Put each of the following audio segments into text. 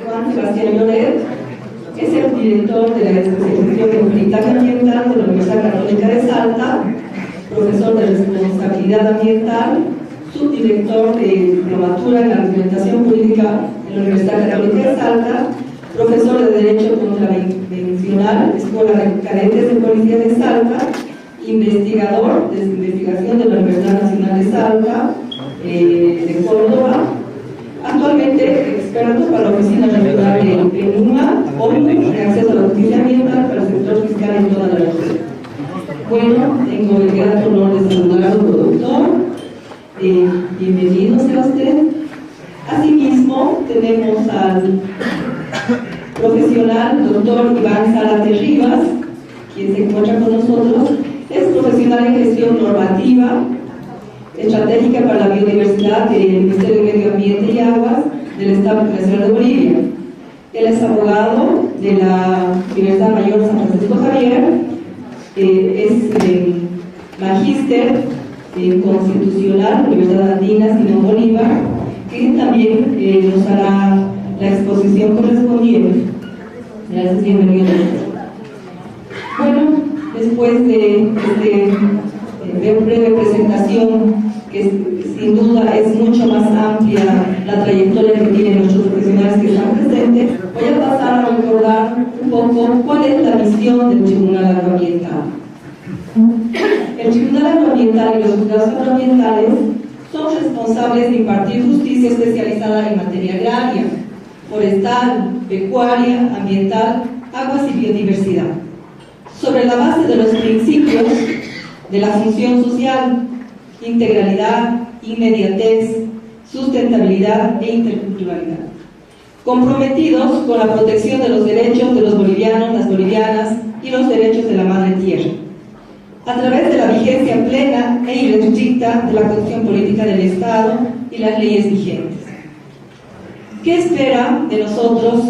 Juan Sebastián Lloret es el director de la especialización en Peritaje Ambiental de la Universidad Católica de Salta, profesor de responsabilidad ambiental, subdirector de diplomatura en argumentación jurídica en la Universidad Católica de Salta, profesor de Derecho Contravencional, Escuela de Cadentes de Policía de Salta, investigador de investigación de la Universidad Nacional de Salta, de Córdoba, actualmente experto para la Oficina Regional de PENUMA, ONU, de acceso a la justicia ambiental para el sector fiscal en toda la región. Bueno, tengo el gran honor de saludar al doctor. Bienvenido sea usted. Asimismo, tenemos al profesional doctor Iván Zárate Rivas, quien se encuentra con nosotros. Es profesional en gestión normativa estratégica para la biodiversidad del Ministerio de Medio Ambiente y Aguas del Estado Nacional de Bolivia. Él es abogado de la Universidad Mayor San Francisco Javier, es magíster constitucional, Universidad Andina Simón Bolívar, que también nos hará la exposición correspondiente. Gracias, bienvenido. Bueno, después de breve presentación, que sin duda es mucho más amplia la trayectoria que tienen nuestros profesionales que están presentes, voy a pasar a recordar un poco cuál es la misión del Tribunal Agroambiental. El Tribunal Agroambiental y los juzgados agroambientales son responsables de impartir justicia especializada en materia agraria, forestal, pecuaria, ambiental, aguas y biodiversidad, sobre la base de los principios de la función social, integralidad, inmediatez, sustentabilidad e interculturalidad, comprometidos con la protección de los derechos de los bolivianos, las bolivianas y los derechos de la madre tierra, a través de la vigencia plena e irrestricta de la Constitución Política del Estado y las leyes vigentes. ¿Qué espera de nosotros?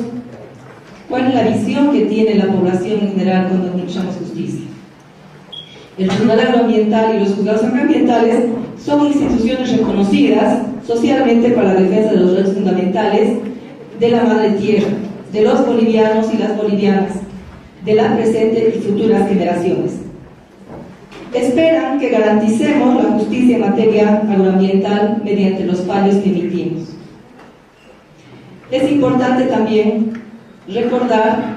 ¿Cuál es la visión que tiene la población en general cuando administramos justicia? El Tribunal Agroambiental y los juzgados agroambientales son instituciones reconocidas socialmente para la defensa de los derechos fundamentales de la madre tierra, de los bolivianos y las bolivianas, de las presentes y futuras generaciones. Esperan que garanticemos la justicia en materia agroambiental mediante los fallos que emitimos. Es importante también recordar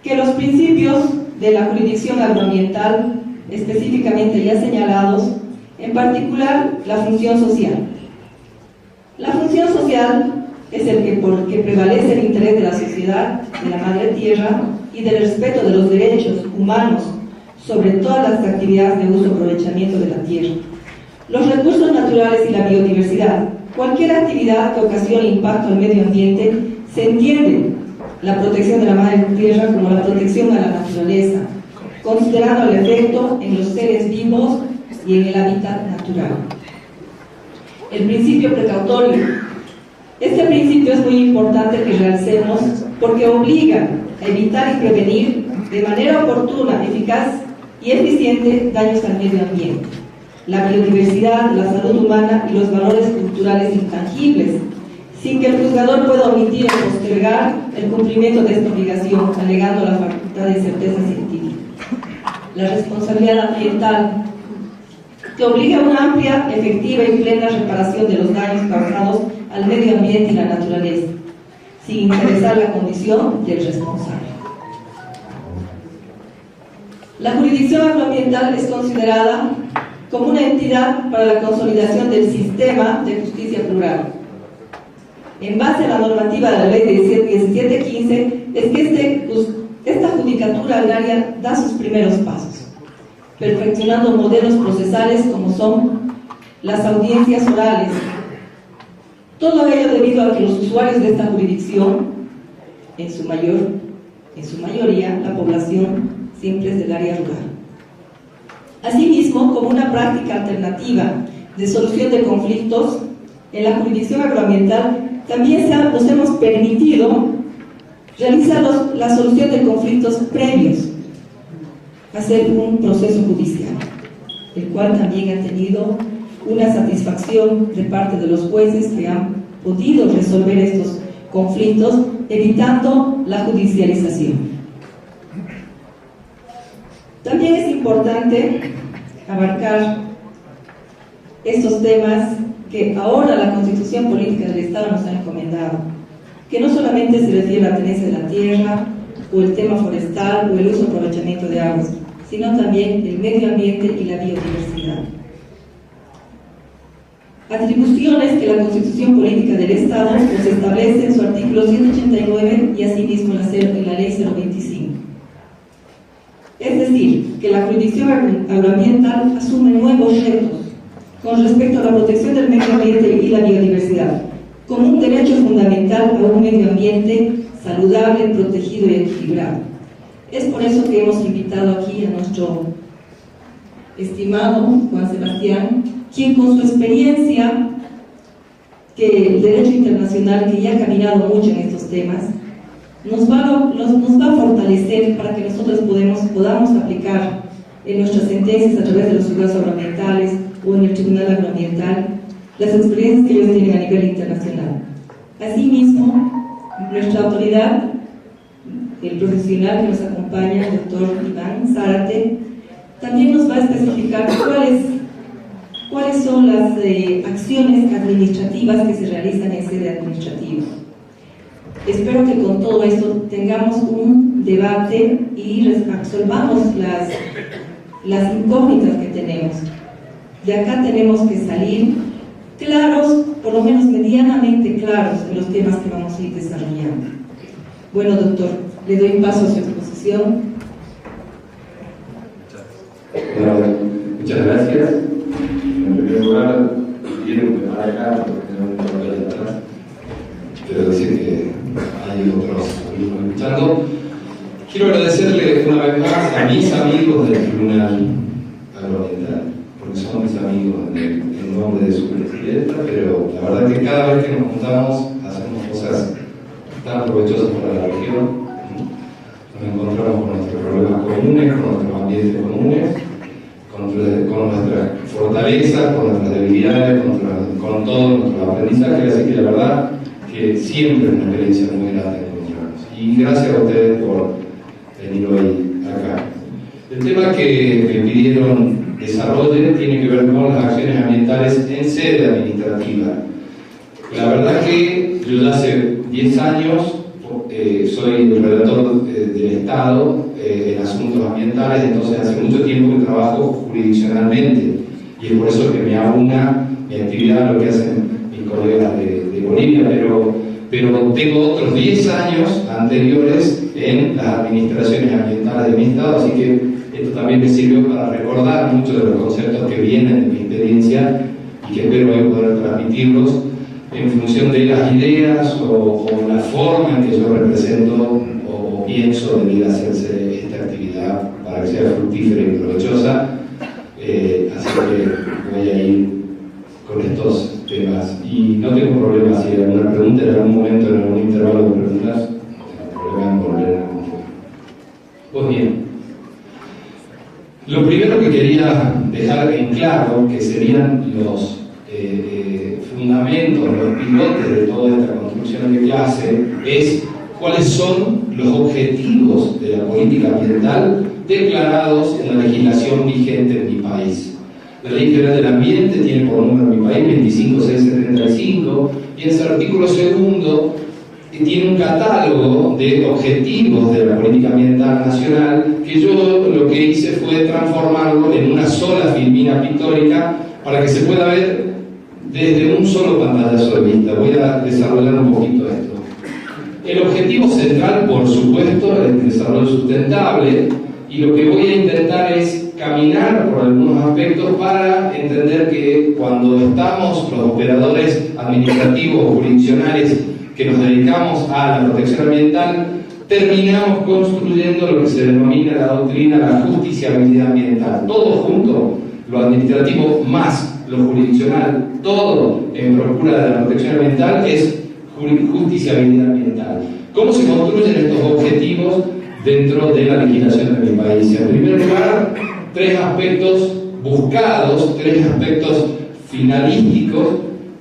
que los principios de la jurisdicción agroambiental, específicamente ya señalados, en particular la función social. La función social es el que prevalece el interés de la sociedad, de la madre tierra y del respeto de los derechos humanos sobre todas las actividades de uso y aprovechamiento de la tierra, los recursos naturales y la biodiversidad. Cualquier actividad que ocasione impacto al medio ambiente se entiende la protección de la madre tierra como la protección a la naturaleza, considerando el efecto en los seres vivos y en el hábitat natural. El principio precautorio. Este principio es muy importante que realicemos porque obliga a evitar y prevenir de manera oportuna, eficaz y eficiente daños al medio ambiente, la biodiversidad, la salud humana y los valores culturales intangibles, sin que el juzgador pueda omitir o postergar el cumplimiento de esta obligación, alegando la facultad de certeza científica. La responsabilidad ambiental, que obliga a una amplia, efectiva y plena reparación de los daños causados al medio ambiente y la naturaleza, sin interesar la condición del responsable. La jurisdicción agroambiental es considerada como una entidad para la consolidación del sistema de justicia plural. En base a la normativa de la ley 1715, es que esta judicatura agraria da sus primeros pasos, perfeccionando modelos procesales como son las audiencias orales. Todo ello debido a que los usuarios de esta jurisdicción, en su mayoría, la población siempre es del área rural. Asimismo, como una práctica alternativa de solución de conflictos, en la jurisdicción agroambiental también nos hemos permitido realizar la solución de conflictos previos a hacer un proceso judicial, el cual también ha tenido una satisfacción de parte de los jueces que han podido resolver estos conflictos, evitando la judicialización. También es importante abarcar estos temas que ahora la Constitución Política del Estado nos ha encomendado, que no solamente se refiere a la tenencia de la tierra, o el tema forestal, o el uso y aprovechamiento de aguas, sino también el medio ambiente y la biodiversidad. Atribuciones que la Constitución Política del Estado nos establece en su artículo 189 y asimismo en la Ley 025. Es decir, que la jurisdicción agroambiental asume nuevos retos con respecto a la protección del medio ambiente y la biodiversidad, como un derecho fundamental a un medio ambiente saludable, protegido y equilibrado. Es por eso que hemos invitado aquí a nuestro estimado Juan Sebastián, quien con su experiencia, que el derecho internacional, que ya ha caminado mucho en estos temas, nos va a fortalecer para que nosotros podamos aplicar en nuestras sentencias a través de los juzgados agroambientales o en el Tribunal Agroambiental las experiencias que ellos tienen a nivel internacional. Asimismo, nuestra autoridad, el profesional que nos acompaña, el doctor Iván Zárate, también nos va a especificar cuáles son las acciones administrativas que se realizan en sede administrativa. Espero que con todo esto tengamos un debate y resolvamos las incógnitas que tenemos. De acá tenemos que salir claros, por lo menos medianamente claros, en los temas que vamos a ir desarrollando. Bueno, doctor, le doy paso a su exposición. Bueno, muchas gracias. En primer lugar, quiero preparar acá porque no me voy a atrás. Quiero decir que hay otros amigos escuchando. Quiero agradecerle una vez más a mis amigos del Tribunal Agroambiental, porque son mis amigos en nombre de su presidenta, pero la verdad que cada vez que nos juntamos hacemos cosas tan provechosas para la región. Nos encontramos con nuestros problemas comunes, con nuestros ambientes comunes, con nuestras fortalezas, con nuestras debilidades, con todo nuestro aprendizaje, así que la verdad que siempre es una experiencia muy grande encontrarnos. Y gracias a ustedes por venir hoy acá. El tema que me pidieron desarrolle tiene que ver con las acciones ambientales en sede administrativa. La verdad que yo ya hace 10 años soy el relator del Estado en asuntos ambientales, entonces hace mucho tiempo que trabajo jurisdiccionalmente y es por eso que me abunda mi actividad a lo que hacen mis colegas de Bolivia, pero tengo otros 10 años anteriores en las administraciones ambientales de mi Estado, así que esto también me sirvió para recordar muchos de los conceptos que vienen de mi experiencia y que espero hoy poder transmitirlos en función de las ideas o la forma en que yo represento o pienso debería hacerse esta actividad para que sea fructífera y provechosa. Así que voy a ir con estos temas y no tengo problema si hay alguna pregunta en algún momento, en algún intervalo de preguntas, no tengo problema en volver a confundir. Pues bien, lo primero que quería dejar en claro, que serían los fundamentos, los pilotes de toda esta construcción de clase, es cuáles son los objetivos de la política ambiental declarados en la legislación vigente en mi país. La Ley General del Ambiente tiene por número en mi país 25675 y en su artículo segundo tiene un catálogo de objetivos de la política ambiental nacional que yo lo que hice fue transformarlo en una sola filmina pictórica para que se pueda ver desde un solo pantallazo de vista. Voy a desarrollar un poquito esto. El objetivo central, por supuesto, es el desarrollo sustentable y lo que voy a intentar es caminar por algunos aspectos para entender que cuando estamos los operadores administrativos o jurisdiccionales que nos dedicamos a la protección ambiental, terminamos construyendo lo que se denomina la doctrina de la justiciabilidad ambiental. Todo junto, lo administrativo más lo jurisdiccional, todo en procura de la protección ambiental es justiciabilidad ambiental. ¿Cómo se construyen estos objetivos dentro de la legislación de mi país? En primer lugar, 3 aspectos buscados, 3 aspectos finalísticos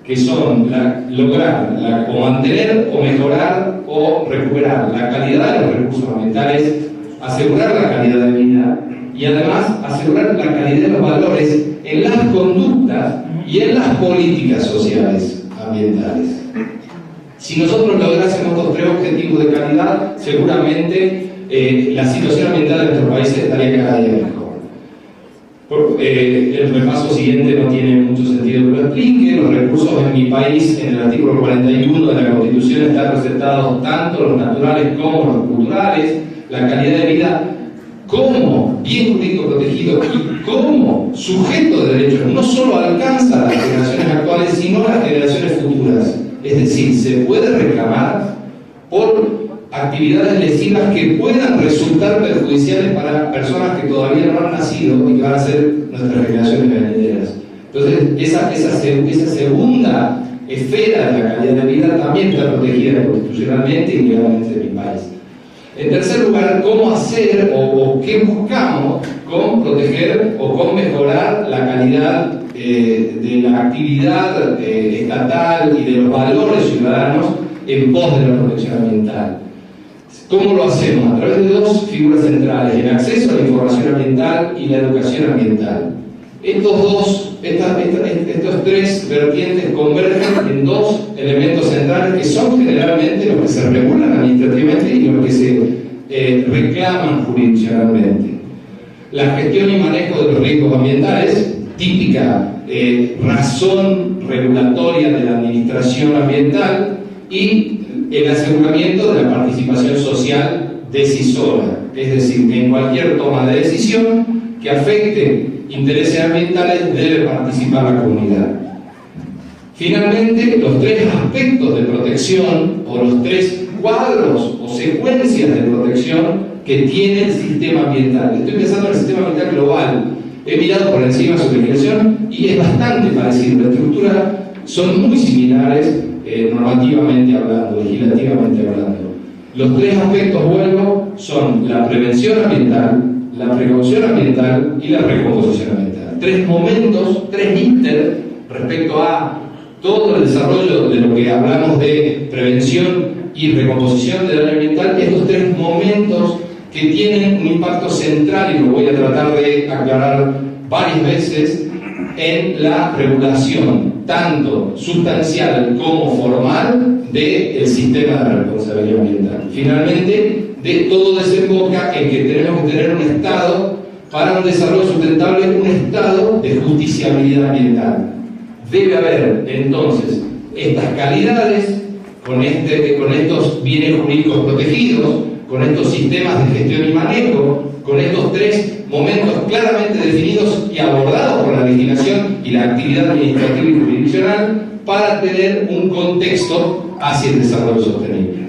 que son lograr o mantener o mejorar o recuperar la calidad de los recursos ambientales, asegurar la calidad de vida y además asegurar la calidad de los valores en las conductas y en las políticas sociales ambientales. Si nosotros lográsemos estos tres objetivos de calidad, seguramente la situación ambiental de nuestro país estaría cada día mejor. El repaso siguiente no tiene mucho sentido que lo explique. Los recursos en mi país, en el artículo 41 de la Constitución, están resaltados tanto los naturales como los culturales. La calidad de vida como bien jurídico protegido y como sujeto de derechos no solo alcanza a las generaciones actuales, sino a las generaciones futuras. Es decir, se puede reclamar por actividades lesivas que puedan resultar perjudiciales para personas que todavía no han nacido y que van a ser nuestras generaciones venideras. Entonces, esa segunda esfera de la calidad de vida también está protegida constitucionalmente y legalmente en mi país. En tercer lugar, ¿cómo hacer o qué buscamos con proteger o con mejorar la calidad de la actividad estatal y de los valores ciudadanos en pos de la protección ambiental? ¿Cómo lo hacemos? A través de dos figuras centrales: el acceso a la información ambiental y la educación ambiental. Estos tres vertientes convergen en dos elementos centrales que son generalmente los que se regulan administrativamente y los que se reclaman jurisdiccionalmente. La gestión y manejo de los riesgos ambientales, típica razón regulatoria de la administración ambiental, y el aseguramiento de la participación social decisora, es decir, que en cualquier toma de decisión que afecte intereses ambientales debe participar la comunidad. Finalmente, los tres aspectos de protección o los tres cuadros o secuencias de protección que tiene el sistema ambiental. Estoy pensando en el sistema ambiental global. He mirado por encima su legislación y es bastante parecido. La estructura son muy similares normativamente hablando, legislativamente hablando. Los tres aspectos, vuelvo, son la prevención ambiental, la precaución ambiental y la recomposición ambiental. Tres momentos, tres inter respecto a todo el desarrollo de lo que hablamos de prevención y recomposición del daño ambiental. Estos tres momentos que tienen un impacto central, y lo voy a tratar de aclarar varias veces, en la regulación, tanto sustancial como formal, del sistema de responsabilidad ambiental. Finalmente, de todo desemboca en que tenemos que tener un Estado, para un desarrollo sustentable, un Estado de justiciabilidad ambiental. Debe haber, entonces, estas calidades, con estos bienes jurídicos protegidos, con estos sistemas de gestión y manejo, con estos tres momentos claramente definidos y abordados por la legislación y la actividad administrativa y jurisdiccional, para tener un contexto hacia el desarrollo sostenible.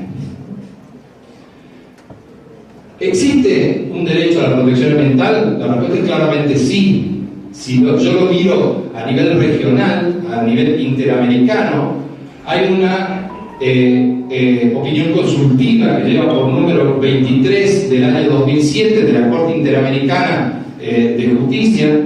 ¿Existe un derecho a la protección ambiental? La respuesta es claramente sí. Si yo lo miro a nivel regional, a nivel interamericano, hay una opinión consultiva que lleva por número 23 del año 2007 de la Corte Interamericana de Justicia,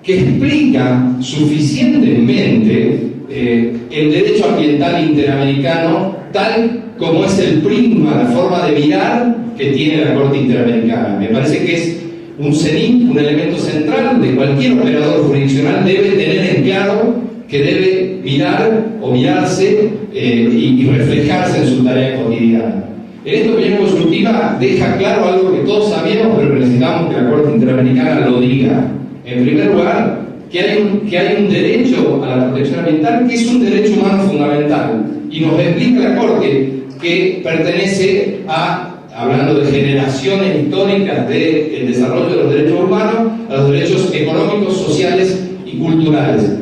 que explica suficientemente el derecho ambiental interamericano tal como es el prisma, la forma de mirar que tiene la Corte Interamericana. Me parece que es un CENIC, un elemento central de cualquier operador jurisdiccional debe tener en claro que debe mirar o mirarse y reflejarse en su tarea cotidiana. En esta opinión consultiva deja claro algo que todos sabíamos, pero necesitamos que la Corte Interamericana lo diga. En primer lugar, que hay un derecho a la protección ambiental que es un derecho humano fundamental, y nos explica la Corte que pertenece a, hablando de generaciones históricas del desarrollo de los derechos humanos, a los derechos económicos, sociales y culturales.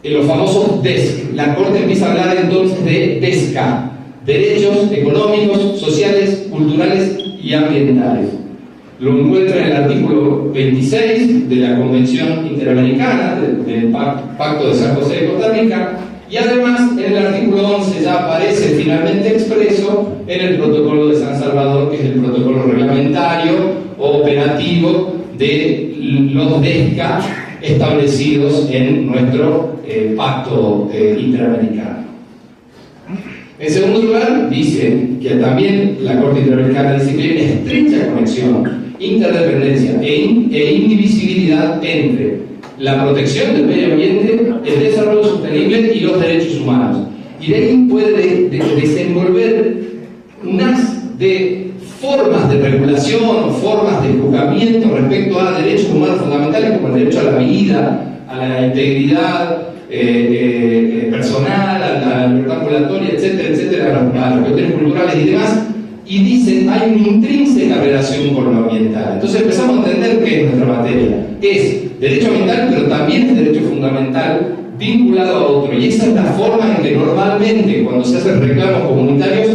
En los famosos DESC. La Corte empieza a hablar entonces de DESCA, derechos económicos, sociales, culturales y ambientales. Lo encuentra en el artículo 26 de la Convención Interamericana, del Pacto de San José de Costa Rica, y además en el artículo 11 ya aparece finalmente expreso en el Protocolo de San Salvador, que es el protocolo reglamentario o operativo de los DESCA, establecidos en nuestro pacto interamericano. En segundo lugar, dice que también la Corte Interamericana dice que hay una estrecha conexión, interdependencia e indivisibilidad entre la protección del medio ambiente, el desarrollo sostenible y los derechos humanos. Y de ahí puede desenvolver unas de formas de regulación o formas de juzgamiento respecto a derechos humanos fundamentales como el derecho a la vida, a la integridad personal, a la libertad ambulatoria, etcétera, etcétera, a las cuestiones culturales y demás, y dicen hay una intrínseca relación con lo ambiental. Entonces empezamos a entender qué es nuestra materia. Es derecho ambiental, pero también es derecho fundamental vinculado a otro. Y esa es la forma en que normalmente, cuando se hacen reclamos comunitarios,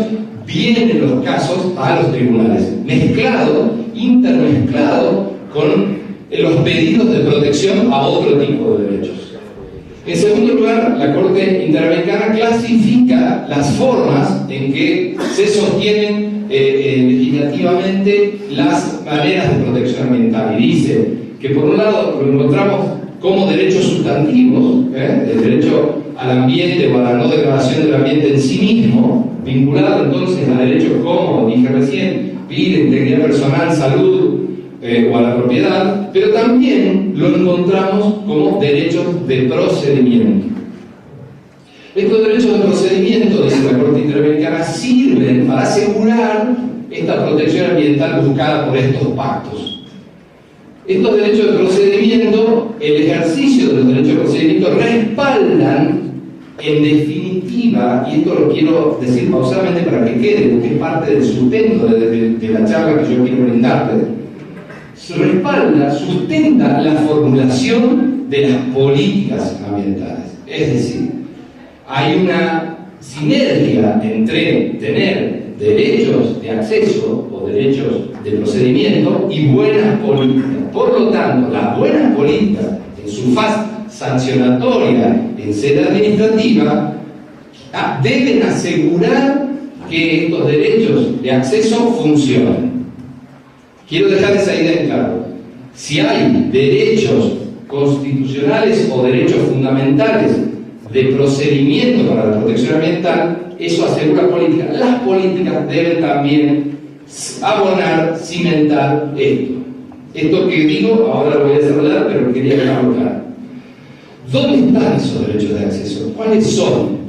vienen los casos a los tribunales, mezclado, intermezclado con los pedidos de protección a otro tipo de derechos. En segundo lugar, la Corte Interamericana clasifica las formas en que se sostienen legislativamente las maneras de protección ambiental. Y dice que por un lado lo encontramos como derechos sustantivos, el derecho al ambiente o a la no degradación del ambiente en sí mismo, vinculado entonces a derechos como, dije recién, vida, integridad personal, salud o a la propiedad, pero también lo encontramos como derechos de procedimiento. Estos derechos de procedimiento, dice la Corte Interamericana, sirven para asegurar esta protección ambiental buscada por estos pactos. Estos derechos de procedimiento, el ejercicio de los derechos de procedimiento respaldan, en definitiva, y esto lo quiero decir pausadamente para que quede, porque es parte del sustento de la charla que yo quiero brindarte, sustenta la formulación de las políticas ambientales. Es decir, hay una sinergia entre tener derechos de acceso o derechos de procedimiento y buenas políticas. Por lo tanto, las buenas políticas en su fase sancionatoria en sede administrativa deben asegurar que estos derechos de acceso funcionen. Quiero dejar esa idea en claro. Si hay derechos constitucionales o derechos fundamentales de procedimiento para la protección ambiental, eso asegura políticas. Las políticas deben también abonar, cimentar esto. Esto que digo, ahora lo voy a desarrollar, pero quería dejarlo claro. ¿Dónde están esos derechos de acceso? ¿Cuáles son?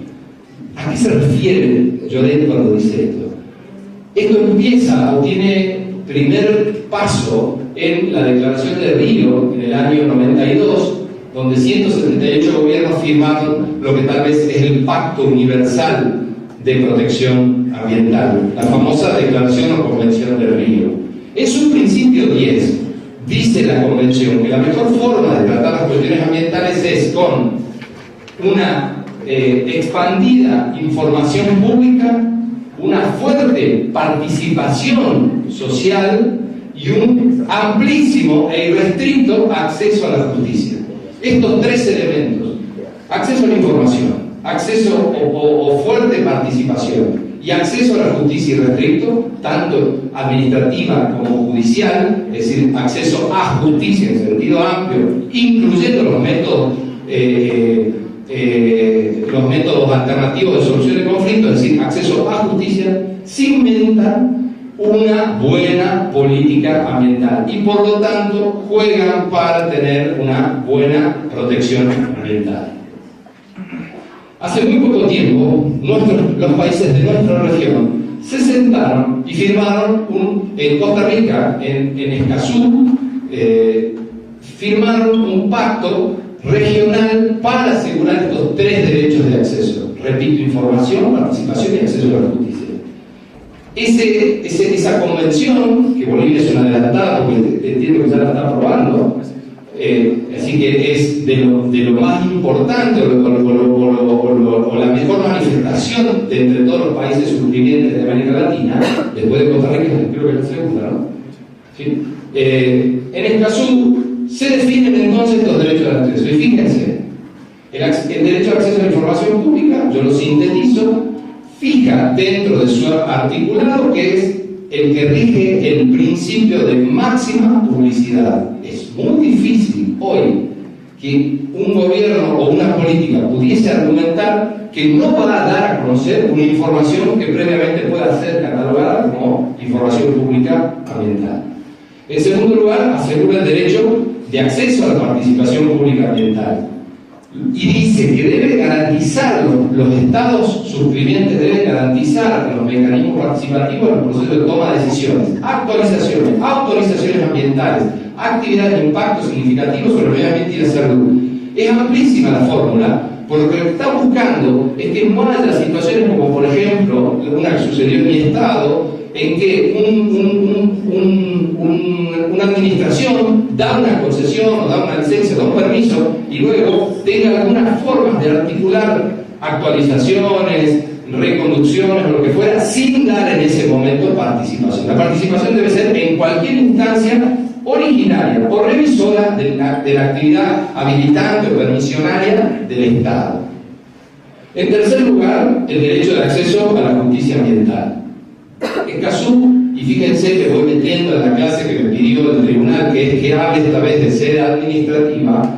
¿A qué se refiere Lloret cuando dice esto? Esto empieza o tiene primer paso en la Declaración de Río en el año 92, donde 178 gobiernos firmaron lo que tal vez es el Pacto Universal de Protección Ambiental, la famosa Declaración o Convención de Río. En su principio 10, dice la Convención que la mejor forma de tratar las cuestiones ambientales es con una expandida información pública, una fuerte participación social y un amplísimo e irrestricto acceso a la justicia. Estos tres elementos, acceso a la información, acceso o fuerte participación y acceso a la justicia irrestricto, tanto administrativa como judicial, es decir, acceso a justicia en sentido amplio, incluyendo los métodos alternativos de solución de conflictos, es decir, acceso a justicia, cimentan una buena política ambiental y por lo tanto juegan para tener una buena protección ambiental. Hace muy poco tiempo, los países de nuestra región se sentaron y firmaron en Costa Rica, en Escazú, firmaron un pacto regional para asegurar estos tres derechos de acceso. Repito, información, participación y acceso a la justicia. Esa convención, que Bolivia es una adelantada, porque entiendo que ya la está aprobando, así que es de lo más importante o la mejor manifestación de entre todos los países suscribientes de América Latina, después de Costa Rica, creo que es la segunda, ¿no? ¿Sí? En Escazú se definen entonces los derechos de acceso. Y fíjense, el derecho de acceso a la información pública, yo lo sintetizo, fija dentro de su articulado que es el que rige el principio de máxima publicidad. Es muy difícil hoy que un gobierno o una política pudiese argumentar que no va a dar a conocer una información que previamente pueda ser catalogada como información pública ambiental. En segundo lugar, asegura el derecho de acceso a la participación pública ambiental. Y dice que debe garantizar, los estados suscribientes deben garantizar los mecanismos participativos en el proceso de toma de decisiones, actualizaciones, autorizaciones ambientales, actividades de impacto significativo sobre el medio ambiente y la salud. Es amplísima la fórmula, porque lo que está buscando es que no haya situaciones como, por ejemplo, una que sucedió en mi estado, en que una administración da una concesión o da una licencia, da un permiso y luego tenga algunas formas de articular actualizaciones, reconducciones o lo que fuera, sin dar en ese momento participación. La participación debe ser en cualquier instancia originaria o revisora de la actividad habilitante o permisionaria del Estado. En tercer lugar, el derecho de acceso a la justicia ambiental. Escazú, y fíjense que voy metiendo en la clase que me pidió el tribunal, que es que hable esta vez de sede administrativa,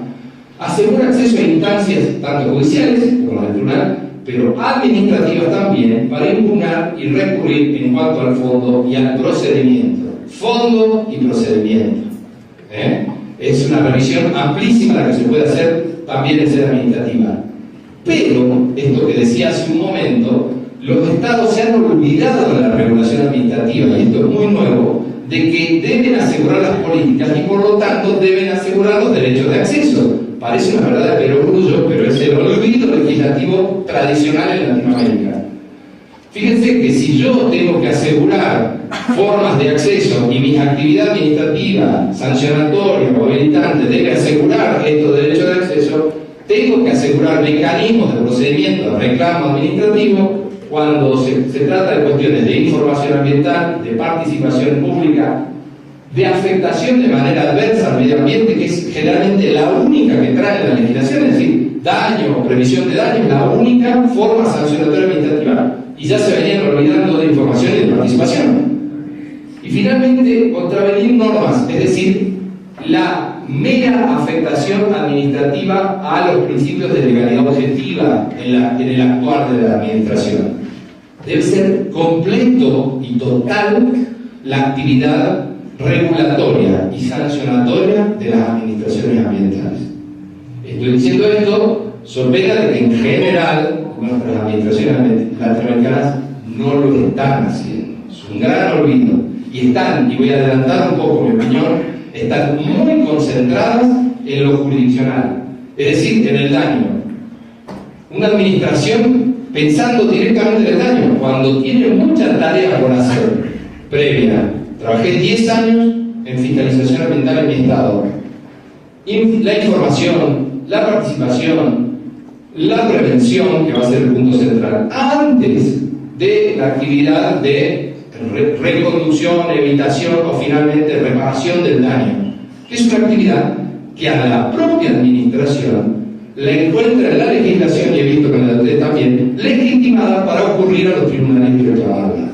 asegura acceso a instancias tanto judiciales como del tribunal, pero administrativas también, para impugnar y recurrir en cuanto al fondo y al procedimiento. Fondo y procedimiento. Es una revisión amplísima la que se puede hacer también en sede administrativa. Pero, esto que decía hace un momento, los estados se han olvidado de la regulación administrativa, y esto es muy nuevo, de que deben asegurar las políticas y por lo tanto deben asegurar los derechos de acceso. Parece una verdad de perogrullo, pero es el olvido legislativo tradicional en Latinoamérica. Fíjense que si yo tengo que asegurar formas de acceso y mi actividad administrativa, sancionatoria o habilitante debe asegurar estos derechos de acceso, tengo que asegurar mecanismos de procedimiento de reclamo administrativo cuando se trata de cuestiones de información ambiental, de participación pública, de afectación de manera adversa al medio ambiente, que es generalmente la única que trae la legislación, es decir, daño o previsión de daño, es la única forma sancionatoria administrativa. Y ya se venían olvidando de información y de participación. Y finalmente, contravenir normas, es decir, la mera afectación administrativa a los principios de legalidad objetiva en el actuar de la administración. Debe ser completo y total la actividad regulatoria y sancionatoria de las administraciones ambientales. Estoy diciendo esto so pena de que en general nuestras administraciones latinoamericanas no lo están haciendo. Es un gran olvido. Y están, y voy a adelantar un poco mi opinión, están muy concentradas en lo jurisdiccional, es decir, en el daño. Una administración pensando directamente en el daño, cuando tiene muchas tareas por hacer previa. Trabajé 10 años en fiscalización ambiental en mi estado. La información, la participación, la prevención, que va a ser el punto central, antes de la actividad de reconducción, evitación o finalmente reparación del daño, que es una actividad que a la propia administración la encuentra en la legislación, y he visto que en la de ustedes también, legitimada para ocurrir a los tribunales que reclamarla.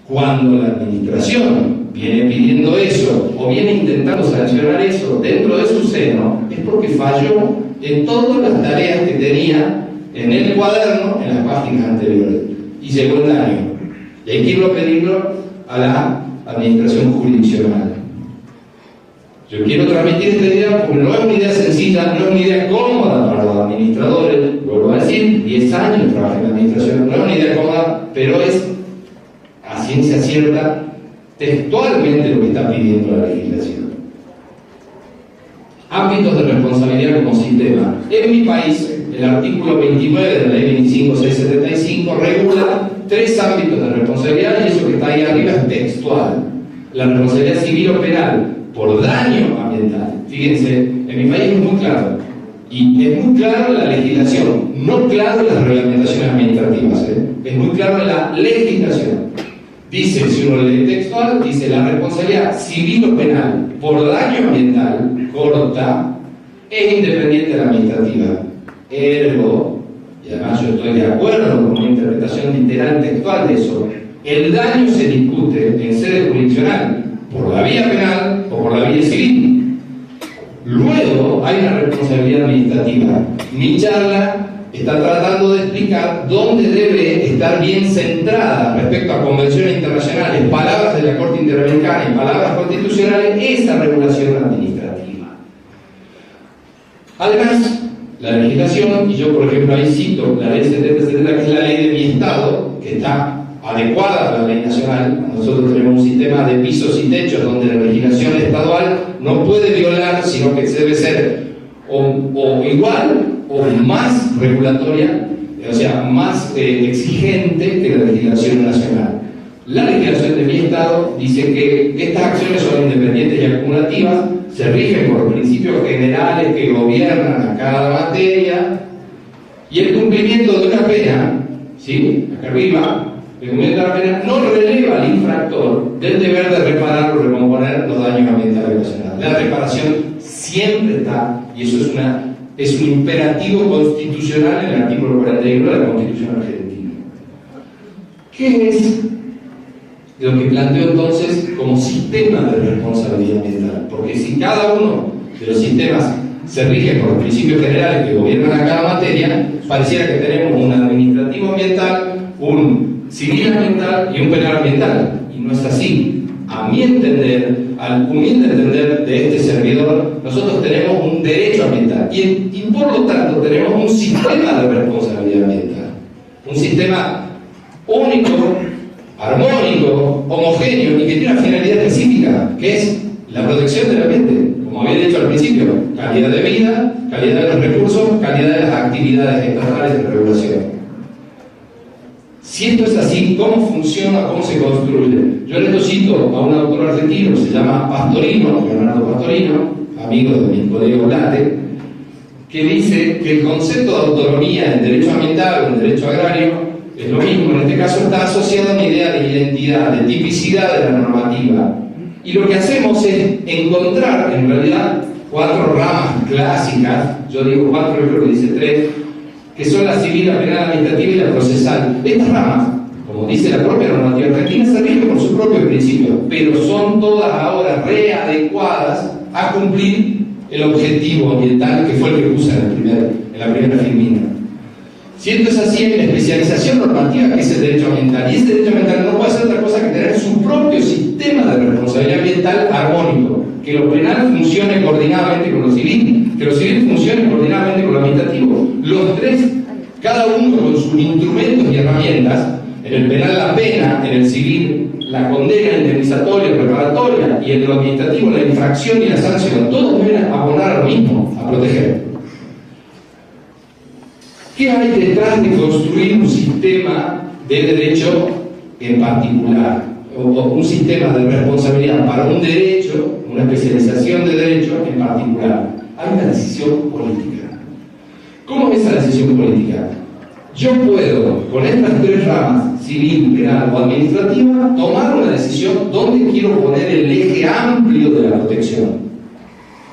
Cuando la administración viene pidiendo eso o viene intentando sancionar eso dentro de su seno, es porque falló en todas las tareas que tenía en el cuaderno en las páginas anteriores y llegó el daño. Y hay que irlo a pedirlo a la administración jurisdiccional. Yo quiero transmitir esta idea porque no es una idea sencilla, no es una idea cómoda para los administradores. Vuelvo a decir, 10 años trabajé en la administración, no es una idea cómoda, pero es a ciencia cierta textualmente lo que está pidiendo la legislación. Ámbitos de responsabilidad como sistema. En mi país, el artículo 29 de la ley 25675 regula 3 ámbitos de responsabilidad, y eso que está ahí arriba es textual. La responsabilidad civil o penal por daño ambiental. Fíjense, en mi país es muy claro. Y es muy claro en la legislación, no claro en las reglamentaciones administrativas. Es muy claro en la legislación. Dice, si uno lee textual, dice la responsabilidad civil o penal por daño ambiental corta es independiente de la administrativa. Ergo, y además yo estoy de acuerdo con una interpretación literal textual de eso, el daño se discute en sede jurisdiccional por la vía penal o por la vía civil. Luego hay una responsabilidad administrativa. Mi charla está tratando de explicar dónde debe estar bien centrada respecto a convenciones internacionales, palabras de la Corte Interamericana y palabras constitucionales, esa regulación administrativa. Además, la legislación, y yo por ejemplo ahí cito la ley 7070, que es la ley de mi estado, que está adecuada a la ley nacional. Nosotros tenemos un sistema de pisos y techos donde la legislación estadual no puede violar, sino que debe ser o igual o más regulatoria, o sea, más exigente que la legislación nacional. La legislación de mi estado dice que estas acciones son independientes y acumulativas, se rigen por principios generales que gobiernan a cada materia, y el cumplimiento de una pena, ¿sí?, acá arriba, el cumplimiento de la pena no releva al infractor del deber de reparar o recomponer los daños ambientales relacionados. La reparación siempre está, y eso es un imperativo constitucional en el artículo 41 de la Constitución argentina. ¿Qué es lo que planteo entonces como sistema de responsabilidad ambiental? Porque si cada uno de los sistemas se rige por los principios generales que gobiernan a cada materia, pareciera que tenemos un administrativo ambiental, un civil ambiental y un penal ambiental, y no es así. A mi entender, al humilde entender de este servidor, nosotros tenemos un derecho ambiental y por lo tanto tenemos un sistema de responsabilidad ambiental, un sistema único, armónico, homogéneo y que tiene una finalidad específica, que es la protección del ambiente, como había dicho al principio: calidad de vida, calidad de los recursos, calidad de las actividades estatales de regulación. Si esto es así, ¿cómo funciona? ¿Cómo se construye? Yo les cito a un autor argentino, se llama Pastorino, Leonardo Pastorino, amigo de mi colega Olate, que dice que el concepto de autonomía en derecho ambiental o en derecho agrario es lo mismo. En este caso está asociado a una idea de identidad, de tipicidad de la normativa. Y lo que hacemos es encontrar, en realidad, 4 ramas clásicas, yo digo 4, yo creo que dice 3, que son la civil, la penal, administrativa y la procesal. Estas ramas, como dice la propia normativa argentina, se rigen por sus propios principios, pero son todas ahora readecuadas a cumplir el objetivo ambiental que fue el que puse en la primera filmina. Si esto es así, hay una especialización normativa que es el derecho ambiental, y ese derecho ambiental no puede ser otra cosa que tener su propio sistema de responsabilidad ambiental armónico, que lo penal funcione coordinadamente con lo civil, que lo civil funcione coordinadamente con lo administrativo. Los tres, cada uno con sus instrumentos y herramientas. En el penal la pena, en el civil la condena indemnizatoria, reparatoria, y en lo administrativo la infracción y la sanción. Todos deben abonar a lo mismo, a proteger. ¿Qué hay detrás de construir un sistema de derecho en particular? O un sistema de responsabilidad para un derecho, una especialización de derecho en particular. Hay una decisión política. ¿Cómo es esa decisión política? Yo puedo, con estas 3 ramas, civil, penal o administrativa, tomar una decisión dónde quiero poner el eje amplio de la protección.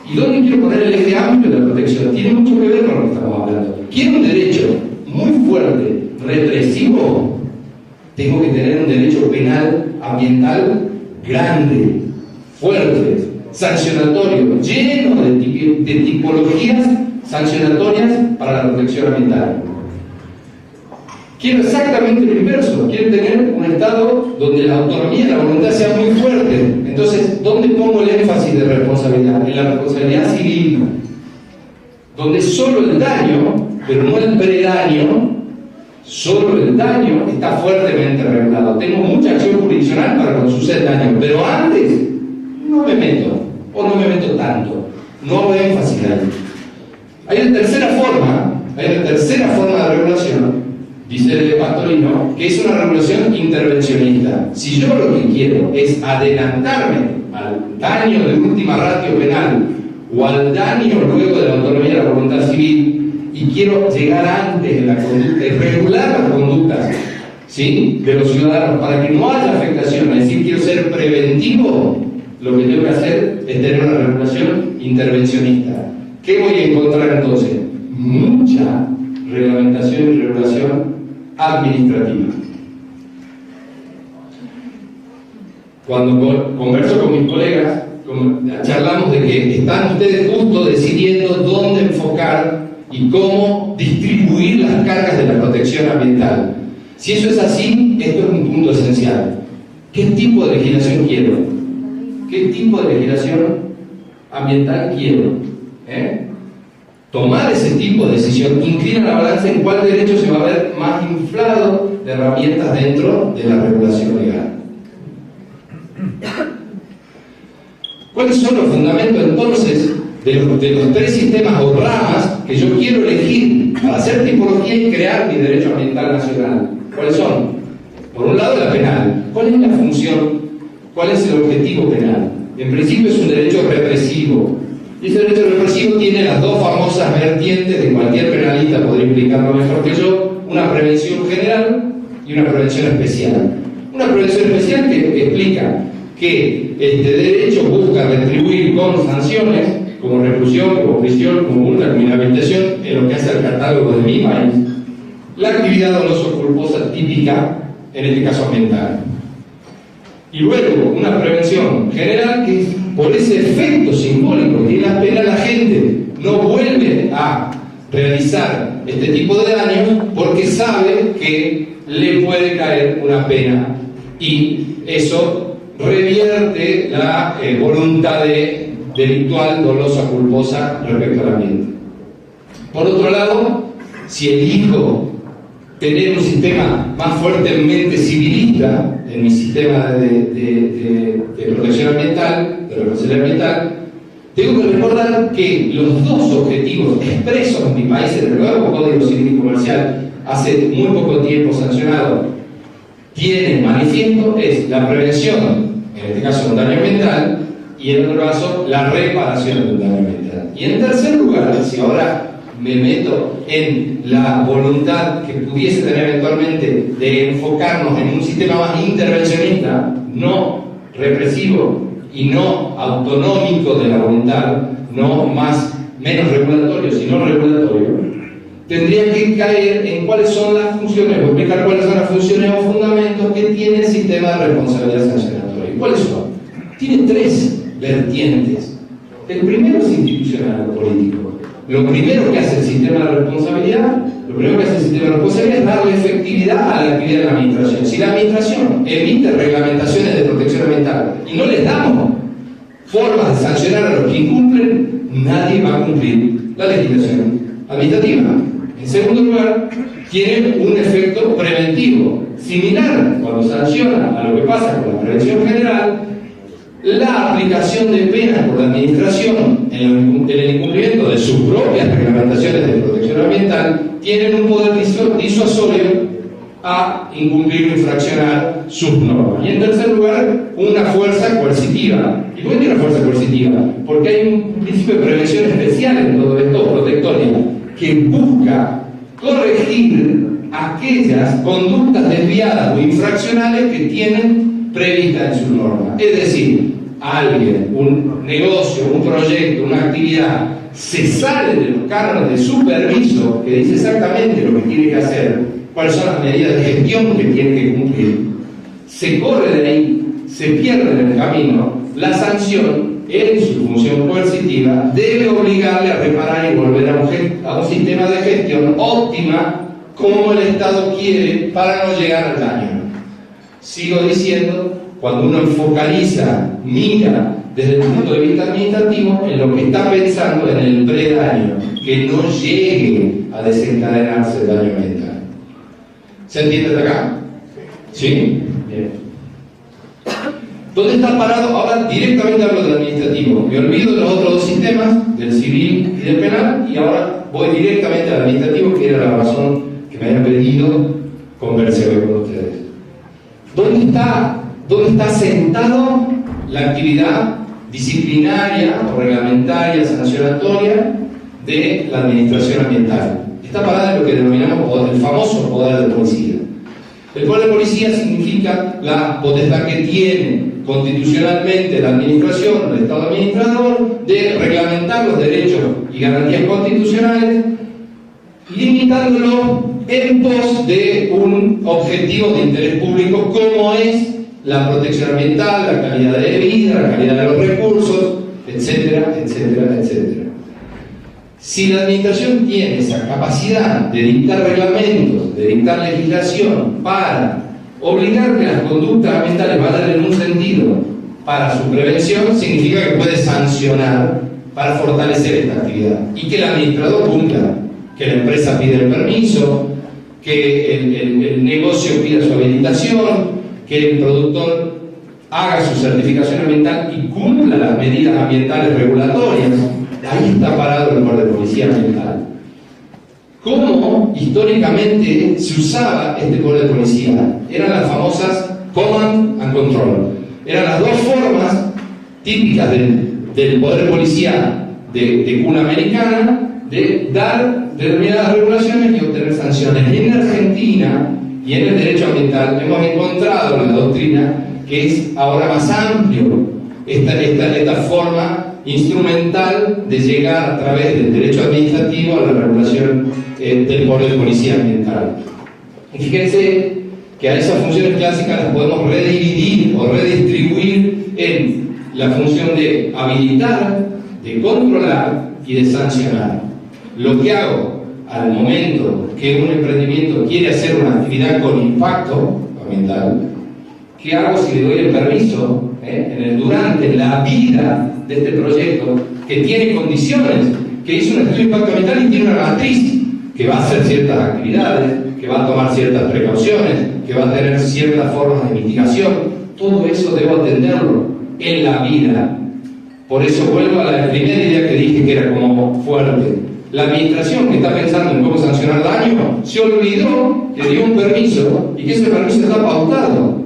¿Y dónde quiero poner el eje amplio de la protección? Tiene mucho que ver con lo que estamos hablando. Quiero un derecho muy fuerte, represivo, tengo que tener un derecho penal ambiental grande, fuerte, sancionatorio, lleno de tipologías sancionatorias para la protección ambiental. Quiero exactamente lo inverso, quiero tener un Estado donde la autonomía y la voluntad sea muy fuerte. Entonces, ¿dónde pongo el énfasis de responsabilidad? En la responsabilidad civil, donde solo el daño, pero no el predaño, solo el daño está fuertemente regulado. Tengo mucha acción jurisdiccional para cuando sucede daño, pero antes no me meto, o no me meto tanto, no hago énfasis ahí. Hay una tercera forma de regulación, dice Pastorino, que es una regulación intervencionista. Si yo lo que quiero es adelantarme al daño de última ratio penal o al daño luego de la autonomía de la voluntad civil, y quiero llegar antes en la conducta y regular las conductas, ¿sí?, de los ciudadanos para que no haya afectación, es decir, quiero ser preventivo, lo que tengo que hacer es tener una regulación intervencionista. ¿Qué voy a encontrar entonces? Mucha reglamentación y regulación administrativa. Cuando converso con mis colegas, charlamos de que están ustedes justo decidiendo dónde enfocar y cómo distribuir las cargas de la protección ambiental. Si eso es así, esto es un punto esencial. ¿Qué tipo de legislación quiero? ¿Qué tipo de legislación ambiental quiero? Tomar ese tipo de decisión inclina la balanza en cuál derecho se va a ver más inflado de herramientas dentro de la regulación legal. ¿Cuáles son los fundamentos entonces de los tres sistemas o ramas que yo quiero elegir para hacer tipología y crear mi derecho ambiental nacional? ¿Cuáles son? Por un lado, la penal. ¿Cuál es la función? ¿Cuál es el objetivo penal? En principio es un derecho represivo. Y ese derecho represivo tiene las dos famosas vertientes de cualquier penalista, podría explicarlo mejor que yo: una prevención general y una prevención especial. Una prevención especial que explica que este derecho busca retribuir con sanciones, como reclusión, como prisión, como multa, como inhabilitación, en lo que hace al catálogo de mi país, la actividad dolosa o culposa típica, en este caso ambiental. Y luego una prevención general que, por ese efecto simbólico que tiene la pena, la gente no vuelve a realizar este tipo de daños porque sabe que le puede caer una pena, y eso revierte la voluntad delictual, dolosa, culposa respecto al ambiente. Por otro lado, si elijo tener un sistema más fuertemente civilista en mi sistema de protección ambiental, de responsabilidad ambiental, tengo que recordar que los dos objetivos expresos en mi país en el nuevo Código Civil y Comercial, hace muy poco tiempo sancionado, tienen manifiesto: es la prevención, en este caso un daño ambiental, y en otro caso la reparación de un daño ambiental. Y en tercer lugar, si ahora me meto en la voluntad que pudiese tener eventualmente de enfocarnos en un sistema más intervencionista, no represivo y no autonómico de la voluntad, menos regulatorio, sino regulatorio, tendría que caer en cuáles son las funciones, o explicar cuáles son las funciones o fundamentos que tiene el sistema de responsabilidad sancionatoria. ¿Cuáles son? Tiene tres vertientes. El primero es institucional o político. Lo primero que hace el sistema de responsabilidad, es darle efectividad a la actividad de la administración. Si la administración emite reglamentaciones de protección ambiental y no les damos formas de sancionar a los que incumplen, nadie va a cumplir la legislación administrativa. En segundo lugar, tiene un efecto preventivo, similar cuando sanciona a lo que pasa con la prevención general. La aplicación de penas por la administración en el incumplimiento de sus propias reglamentaciones de protección ambiental tienen un poder disuasorio a incumplir o infraccionar sus normas. Y en tercer lugar, una fuerza coercitiva. ¿Y por qué tiene una fuerza coercitiva? Porque hay un principio de prevención especial en todo esto, protectoria, que busca corregir aquellas conductas desviadas o infraccionales que tienen previstas en sus normas. Es decir, alguien, un negocio, un proyecto, una actividad, se sale de los cánones de su permiso, que dice exactamente lo que tiene que hacer, cuáles son las medidas de gestión que tiene que cumplir, se corre de ahí, se pierde en el camino, la sanción, en su función coercitiva, debe obligarle a reparar y volver a un sistema de gestión óptima como el Estado quiere para no llegar al daño. Sigo diciendo, cuando uno focaliza, mira desde el punto de vista administrativo, en lo que está pensando en el predaño, que no llegue a desencadenarse el daño ambiental. ¿Se entiende de acá? ¿Sí? Bien. ¿Dónde está parado? Ahora directamente hablo del administrativo. Me olvido de los otros dos sistemas, del civil y del penal, y ahora voy directamente al administrativo, que era la razón que me habían pedido conversar hoy con ustedes. ¿Dónde está sentado la actividad disciplinaria o reglamentaria, sancionatoria de la administración ambiental? Está parada en lo que denominamos el famoso poder de policía. El poder de policía significa la potestad que tiene constitucionalmente la administración, el Estado administrador, de reglamentar los derechos y garantías constitucionales, limitándolo en pos de un objetivo de interés público, como es la protección ambiental, la calidad de vida, la calidad de los recursos, etcétera, etcétera, etcétera. Si la administración tiene esa capacidad de dictar reglamentos, de dictar legislación para obligar que las conductas ambientales vayan en un sentido para su prevención, significa que puede sancionar para fortalecer esta actividad y que el administrador cumpla, que la empresa pida el permiso, que el negocio pida su habilitación, que el productor haga su certificación ambiental y cumpla las medidas ambientales regulatorias. Ahí está parado el poder de policía ambiental. ¿Cómo históricamente se usaba este poder de policía? Eran las famosas command and control. Eran las dos formas típicas del poder de policía de cuna americana de dar determinadas regulaciones y obtener sanciones. Y en Argentina y en el derecho ambiental hemos encontrado en la doctrina que es ahora más amplio esta forma instrumental de llegar a través del derecho administrativo a la regulación del poder de policía ambiental. Y fíjense que a esas funciones clásicas las podemos redividir o redistribuir en la función de habilitar, de controlar y de sancionar. Lo que hago al momento que un emprendimiento quiere hacer una actividad con impacto ambiental, ¿qué hago si le doy el permiso durante la vida de este proyecto que tiene condiciones, que hizo un estudio de impacto ambiental y tiene una matriz que va a hacer ciertas actividades, que va a tomar ciertas precauciones, que va a tener ciertas formas de mitigación? Todo eso debo atenderlo en la vida. Por eso vuelvo a la primera idea que dije, que era como fuerte. La administración que está pensando en cómo sancionar daño se olvidó que dio un permiso y que ese permiso está pautado.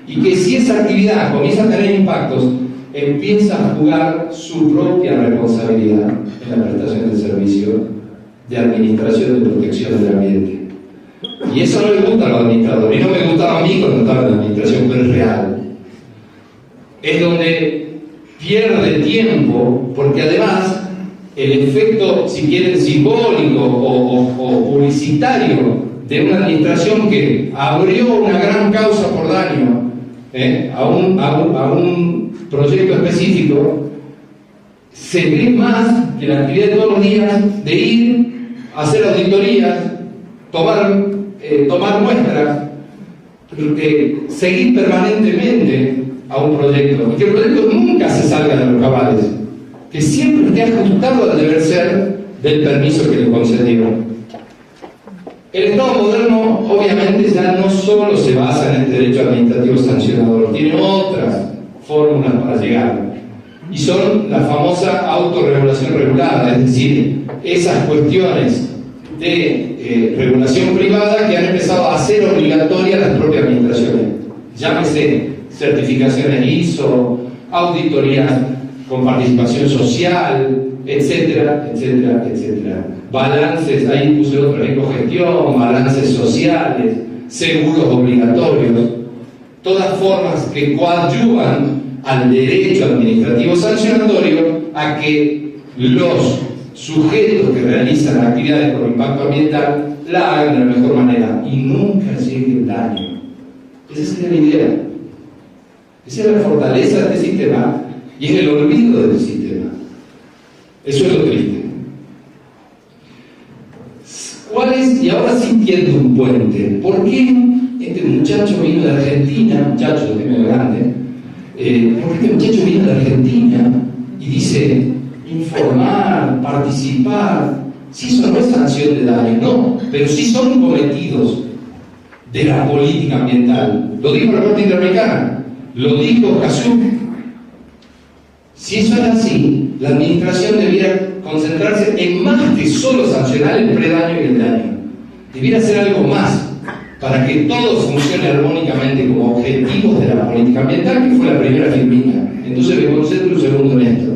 Y que si esa actividad comienza a tener impactos, empieza a jugar su propia responsabilidad en la prestación del servicio de administración de protección del ambiente. Y eso no le gusta a los administradores, y no me gustaba a mí cuando estaba en la administración, pero es real. Es donde pierde tiempo, porque además el efecto, si quieren, simbólico o publicitario de una administración que abrió una gran causa por daño a un proyecto específico, se ve más que la actividad de todos los días de ir a hacer auditorías, tomar muestras, seguir permanentemente a un proyecto y que el proyecto nunca se salga de los cabales, que siempre esté ajustado al deber ser del permiso que le concedieron. El Estado moderno obviamente ya no solo se basa en el derecho administrativo sancionador, tiene otras fórmulas para llegar, y son la famosa autorregulación regulada, es decir, esas cuestiones de regulación privada que han empezado a hacer obligatorias las propias administraciones. Llámese certificaciones ISO, auditorías con participación social, etcétera, etcétera, etcétera. Balances, ahí puse otro, ecogestión, balances sociales, seguros obligatorios, todas formas que coadyuvan al derecho administrativo sancionatorio a que los sujetos que realizan actividades con impacto ambiental la hagan de la mejor manera y nunca llegue el daño. Esa sería la idea. Esa es la fortaleza de este sistema y es el olvido del sistema. Eso es lo triste. ¿Cuál es? Y ahora sí entiendo un puente. ¿Por qué este muchacho vino de Argentina? Muchacho, que medio grande. ¿Por qué este muchacho vino de Argentina y dice informar, participar? Si eso no es sanción de daño, no, pero sí son cometidos de la política ambiental. Lo dijo la Corte Interamericana, lo dijo Cazú. Si eso es así, la administración debiera concentrarse en más que solo sancionar el predaño y el daño. Debiera hacer algo más para que todo funcione armónicamente como objetivos de la política ambiental, que fue la primera firmina. Entonces me concentro un segundo en esto.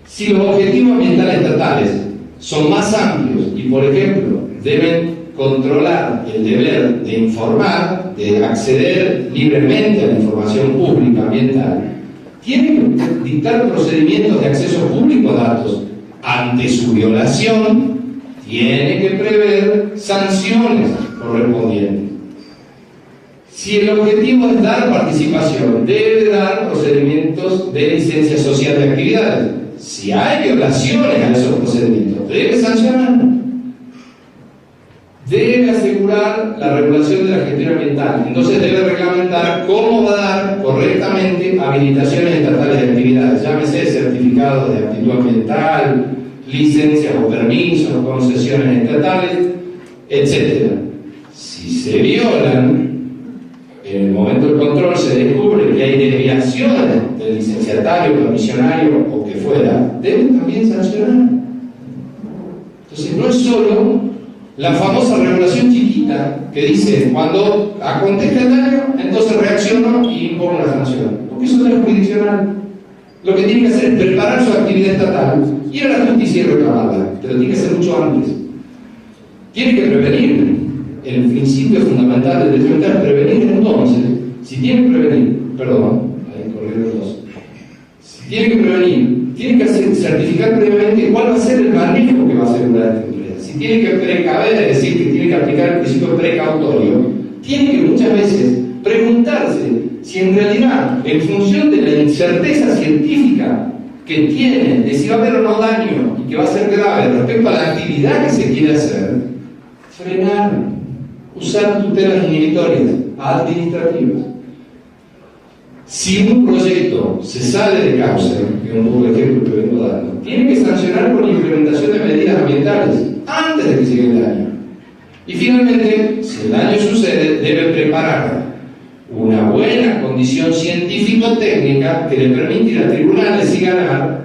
Si los objetivos ambientales estatales son más amplios y, por ejemplo, deben controlar el deber de informar, de acceder libremente a la información pública ambiental, tienen que dictar procedimientos de acceso público a datos. Ante su violación, tiene que prever sanciones correspondientes. Si el objetivo es dar participación, debe dar procedimientos de licencia social de actividades. Si hay violaciones a esos procedimientos, debe sancionar. Debe asegurar la regulación de la gestión ambiental. Entonces debe reglamentar cómo va a dar correctamente habilitaciones estatales de actividades, llámese certificados de aptitud ambiental, licencias o permisos, concesiones estatales, etc. Si se violan, en el momento del control se descubre que hay desviaciones del licenciatario, permisionario o que fuera, deben también sancionar. Entonces no es solo la famosa regulación chiquita que dice cuando acontezca el daño, entonces reacciono y impongo una sanción, porque eso no es jurisdiccional. Lo que tiene que hacer es preparar su actividad estatal, ir a la justicia y reclamarla, pero tiene que ser mucho antes. Tiene que prevenir. El principio fundamental del derecho ambiental es prevenir. Entonces, si tiene que prevenir, perdón, ahí corrieron los dos. Si tiene que prevenir, tiene que certificar previamente cuál va a ser el manejo que va a asegurar esta empresa. Si tiene que precaver, es decir, que tiene que aplicar el principio precautorio, tiene que muchas veces preguntarse si en realidad, en función de la incerteza científica que tiene de si va a haber o no daño y que va a ser grave respecto a la actividad que se quiere hacer, frenar, usar tutelas inhibitorias administrativas. Si un proyecto se sale de causa, que es un poco el ejemplo que vengo dando, tiene que sancionar con implementación de medidas ambientales antes de que llegue el daño. Y finalmente, si el daño sucede, debe preparar una buena condición científico-técnica que le permite ir a tribunales y ganar,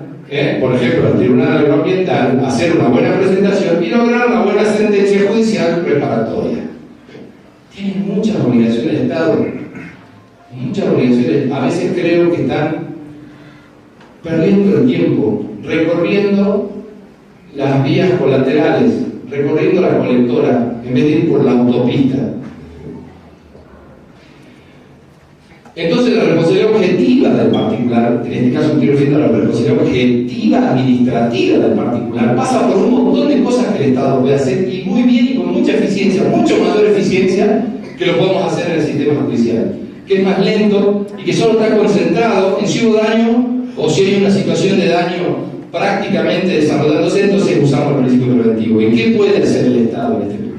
por ejemplo, al Tribunal Agroambiental, hacer una buena presentación y lograr una buena sentencia judicial preparatoria. Tiene muchas obligaciones de Estado, muchas obligaciones. A veces creo que están perdiendo el tiempo, recorriendo las vías colaterales, recorriendo la colectora, en vez de ir por la autopista. Entonces la responsabilidad objetiva del particular, en este caso estoy refiriendo a la responsabilidad objetiva administrativa del particular, pasa por un montón de cosas que el Estado puede hacer y muy bien y con mucha eficiencia, mucho mayor eficiencia que lo podemos hacer en el sistema judicial, que es más lento y que solo está concentrado en si hubo daño o si hay una situación de daño prácticamente desarrollándose, entonces usamos el principio preventivo. ¿Y qué puede hacer el Estado en este punto?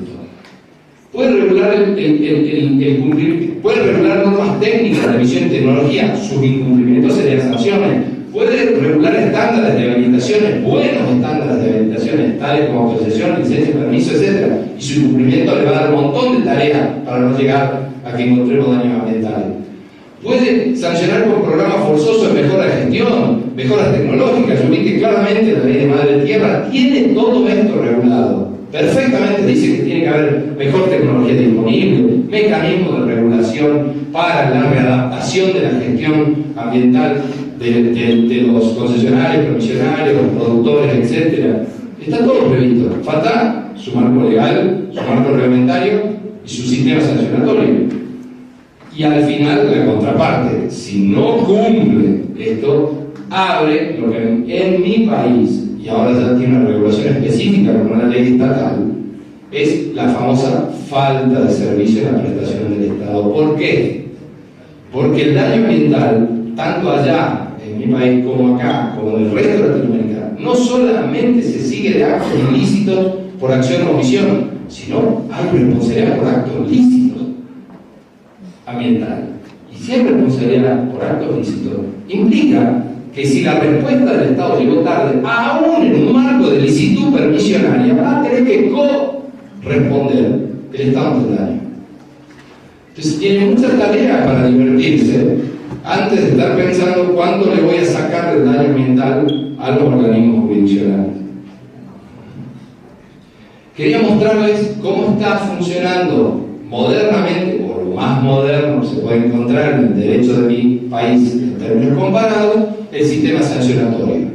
Puede regular el cumplimiento, puede regular normas técnicas de emisión de tecnología, sus incumplimientos serían sanciones, puede regular estándares de habilitaciones, buenos estándares de habilitaciones, tales como autorización, licencia, permiso, etc. Y su incumplimiento le va a dar un montón de tareas para no llegar a que encontremos daños ambientales. Puede sancionar con programas forzosos de mejora de gestión, mejoras tecnológicas. Yo vi que claramente la ley de Madre Tierra tiene todo esto regulado. Perfectamente dice que tiene que haber mejor tecnología disponible, mecanismos de regulación para la readaptación de la gestión ambiental de los concesionarios, promisionarios, los productores, etc. Está todo previsto. Falta su marco legal, su marco reglamentario y su sistema sancionatorio. Y al final, la contraparte, si no cumple esto, abre lo que en mi país, y ahora ya tiene una regulación específica como una ley estatal, es la famosa falta de servicio en la prestación del Estado. ¿Por qué? Porque el daño ambiental, tanto allá en mi país como acá, como en el resto de Latinoamérica, no solamente se sigue de actos ilícitos por acción o omisión, sino hay responsabilidad por actos lícitos ambiental. Y si hay responsabilidad por actos ilícitos, implica que si la respuesta del Estado llegó tarde, aún en un marco de licitud permisionaria, va a tener que corresponder el Estado del daño. Entonces tiene mucha tarea para divertirse antes de estar pensando cuándo le voy a sacar el daño ambiental a los organismos jurisdiccionales. Quería mostrarles cómo está funcionando modernamente, o lo más moderno que se puede encontrar en el derecho de mi país en términos comparados, el sistema sancionatorio.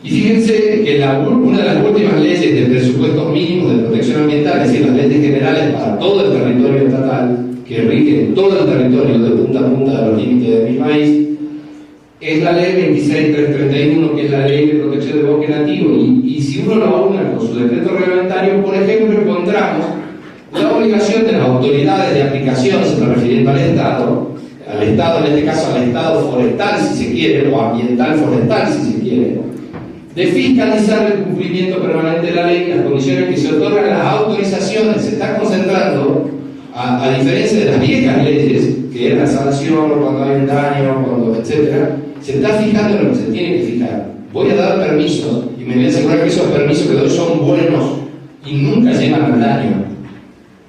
Y fíjense que una de las últimas leyes de presupuestos mínimos de protección ambiental, es decir, las leyes generales para todo el territorio estatal, que rigen todo el territorio de punta a punta de los límites de mi país, es la ley 26331, que es la ley de protección del bosque nativo. Y si uno lo aúna con su decreto reglamentario, por ejemplo, encontramos la obligación de las autoridades de aplicación, se está refiriendo al Estado en este caso al Estado forestal si se quiere, o ambiental forestal si se quiere, de fiscalizar el cumplimiento permanente de la ley y las condiciones que se otorgan a las autorizaciones. Se está concentrando, a diferencia de las viejas leyes, que era la sanción cuando hay un daño, cuando, etc., se está fijando en lo que se tiene que fijar. Voy a dar permisos y me voy a asegurar que esos permisos que doy son buenos y nunca llevan al daño.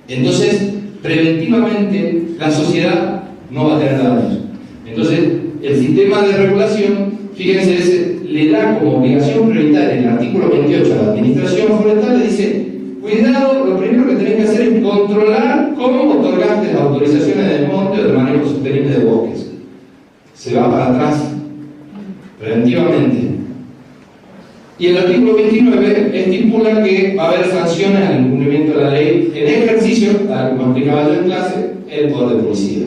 Entonces, preventivamente, la sociedad no va a tener daños. Entonces, el sistema de regulación, fíjense, le da como obligación prioritaria en el artículo 28 a la administración forestal, le dice: cuidado, lo primero que tenés que hacer es controlar cómo otorgaste las autorizaciones de desmonte o de manejo sostenible de bosques. Se va para atrás, preventivamente. Y el artículo 29 estipula que va a haber sanciones al incumplimiento de la ley en ejercicio, tal como explicaba yo en clase, el poder de policía.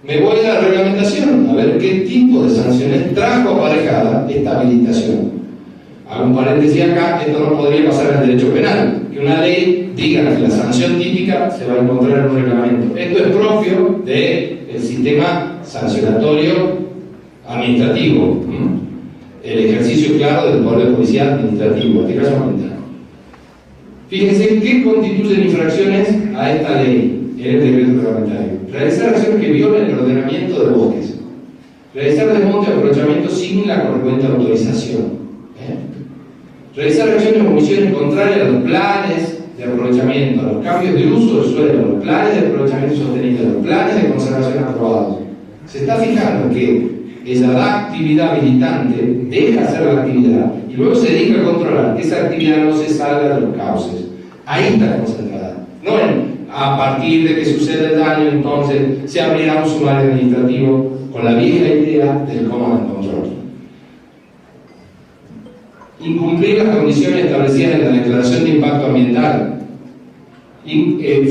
Me voy a la reglamentación a ver qué tipo de sanciones trajo aparejada esta habilitación. Hago un paréntesis acá: esto no podría pasar en el derecho penal, que una ley diga que la sanción típica se va a encontrar en un reglamento. Esto es propio del sistema sancionatorio administrativo, el ejercicio claro del poder de policía administrativo, en este caso ambiental. Fíjense qué constituyen infracciones a esta ley en el decreto reglamentario: realizar acciones que violen el ordenamiento de bosques, realizar desmonte o aprovechamiento sin la correspondiente autorización, realizar acciones o omisiones contrarias a los planes de aprovechamiento, a los cambios de uso del suelo, a los planes de aprovechamiento sostenible, a los planes de conservación aprobados. Se está fijando que ella da actividad habilitante, deja hacer la actividad y luego se dedica a controlar que esa actividad no se salga de los cauces. Ahí está concentrada. No en a partir de que sucede el daño, entonces se abrirá un sumario administrativo con la vieja idea del command and control. Incumplir las condiciones establecidas en la declaración de impacto ambiental.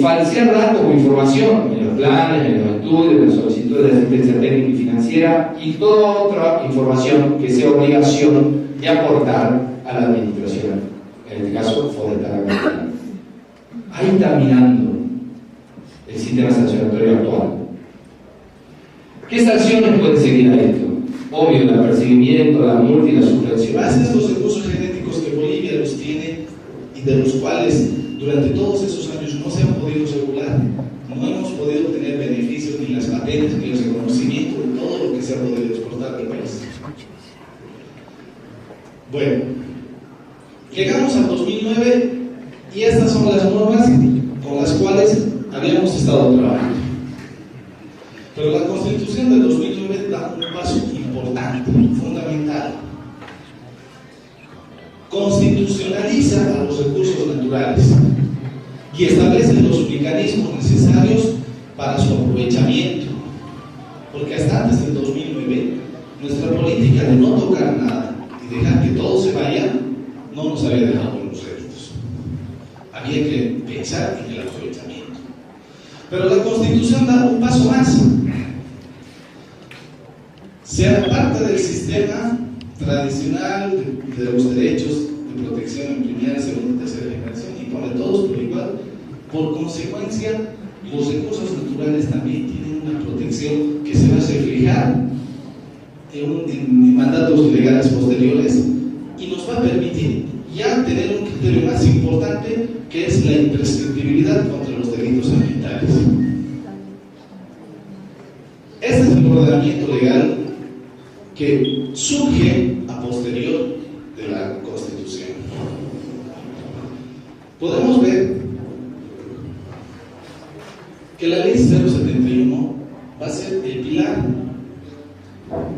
Falsear datos o información en los planes, en los estudios, en las solicitudes de asistencia técnica y financiera y toda otra información que sea obligación de aportar a la administración, en este caso forestal ambiental. Ahí está mirando el sistema sancionatorio actual. ¿Qué sanciones pueden seguir a esto? Obvio, el apercibimiento, la multa y la suspensión. Gracias a los recursos genéticos que Bolivia los tiene y de los cuales durante todos esos años no se han podido regular, no hemos podido obtener beneficios ni las patentes ni el reconocimiento de todo lo que se ha podido exportar del país. Bueno, llegamos al 2009 y estas son las normas con las cuales habíamos estado trabajando. Pero la Constitución del 2009 da un paso importante, fundamental. Constitucionaliza a los recursos naturales y establece los mecanismos necesarios para su aprovechamiento. Porque hasta antes del 2009, nuestra política de no tocar nada y dejar que todo se vaya, no nos había dejado buenos réditos. Había que pensar en el aprovechamiento. Pero la Constitución da un paso más. Se aparte del sistema tradicional de los derechos de protección en primera, segunda y tercera generación y pone todos por igual. Por consecuencia, los recursos naturales también tienen una protección que se va a reflejar en mandatos legales posteriores y nos va a permitir ya tener un criterio más importante, que es la imprescriptibilidad contra los delitos ambientales. Este es el ordenamiento legal que surge a posterior de la Constitución. Podemos ver que la ley 071 va a ser el pilar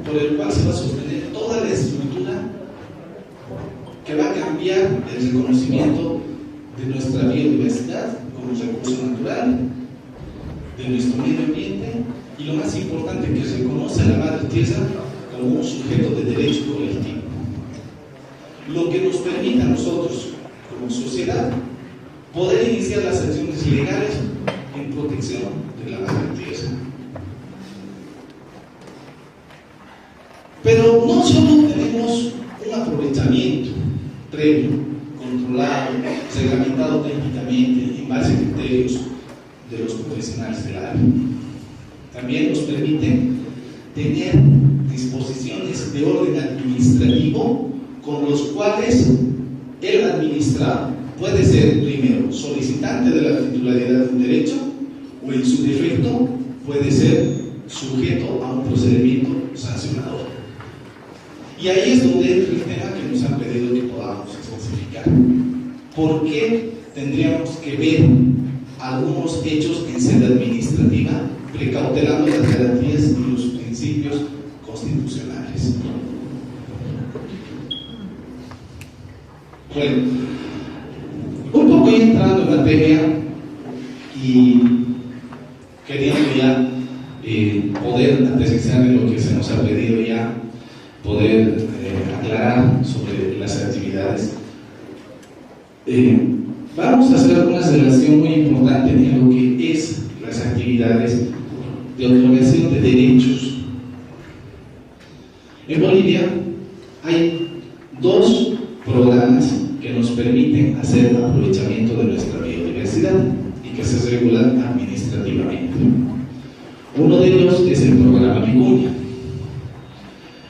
por el cual se va a sostener toda la estructura que va a cambiar el reconocimiento de nuestra biodiversidad como recurso natural, de nuestro medio ambiente y, lo más importante, que reconoce a la madre tierra como un sujeto de derecho colectivo, lo que nos permite a nosotros como sociedad poder iniciar las acciones legales en protección de la madre tierra. Pero no solo tenemos un aprovechamiento previo, controlado, reglamentado técnicamente en base a criterios de los profesionales del área. También nos permite tener disposiciones de orden administrativo con los cuales el administrado puede ser primero solicitante de la titularidad de un derecho o en su defecto puede ser sujeto a un procedimiento sancionador. Y ahí es donde entra el tema que nos han pedido que podamos especificar. ¿Por qué tendríamos que ver algunos hechos en sede administrativa precautelando las garantías y los principios constitucionales? Bueno, un poco ya entrando en materia y queriendo ya poder aterrizar en lo que se nos ha pedido ya, poder aclarar sobre las actividades. Vamos a hacer una relación muy importante en lo que es las actividades de otorgación de derechos. En Bolivia hay dos programas que nos permiten hacer aprovechamiento de nuestra biodiversidad y que se regulan administrativamente. Uno de ellos es el programa Vicuña.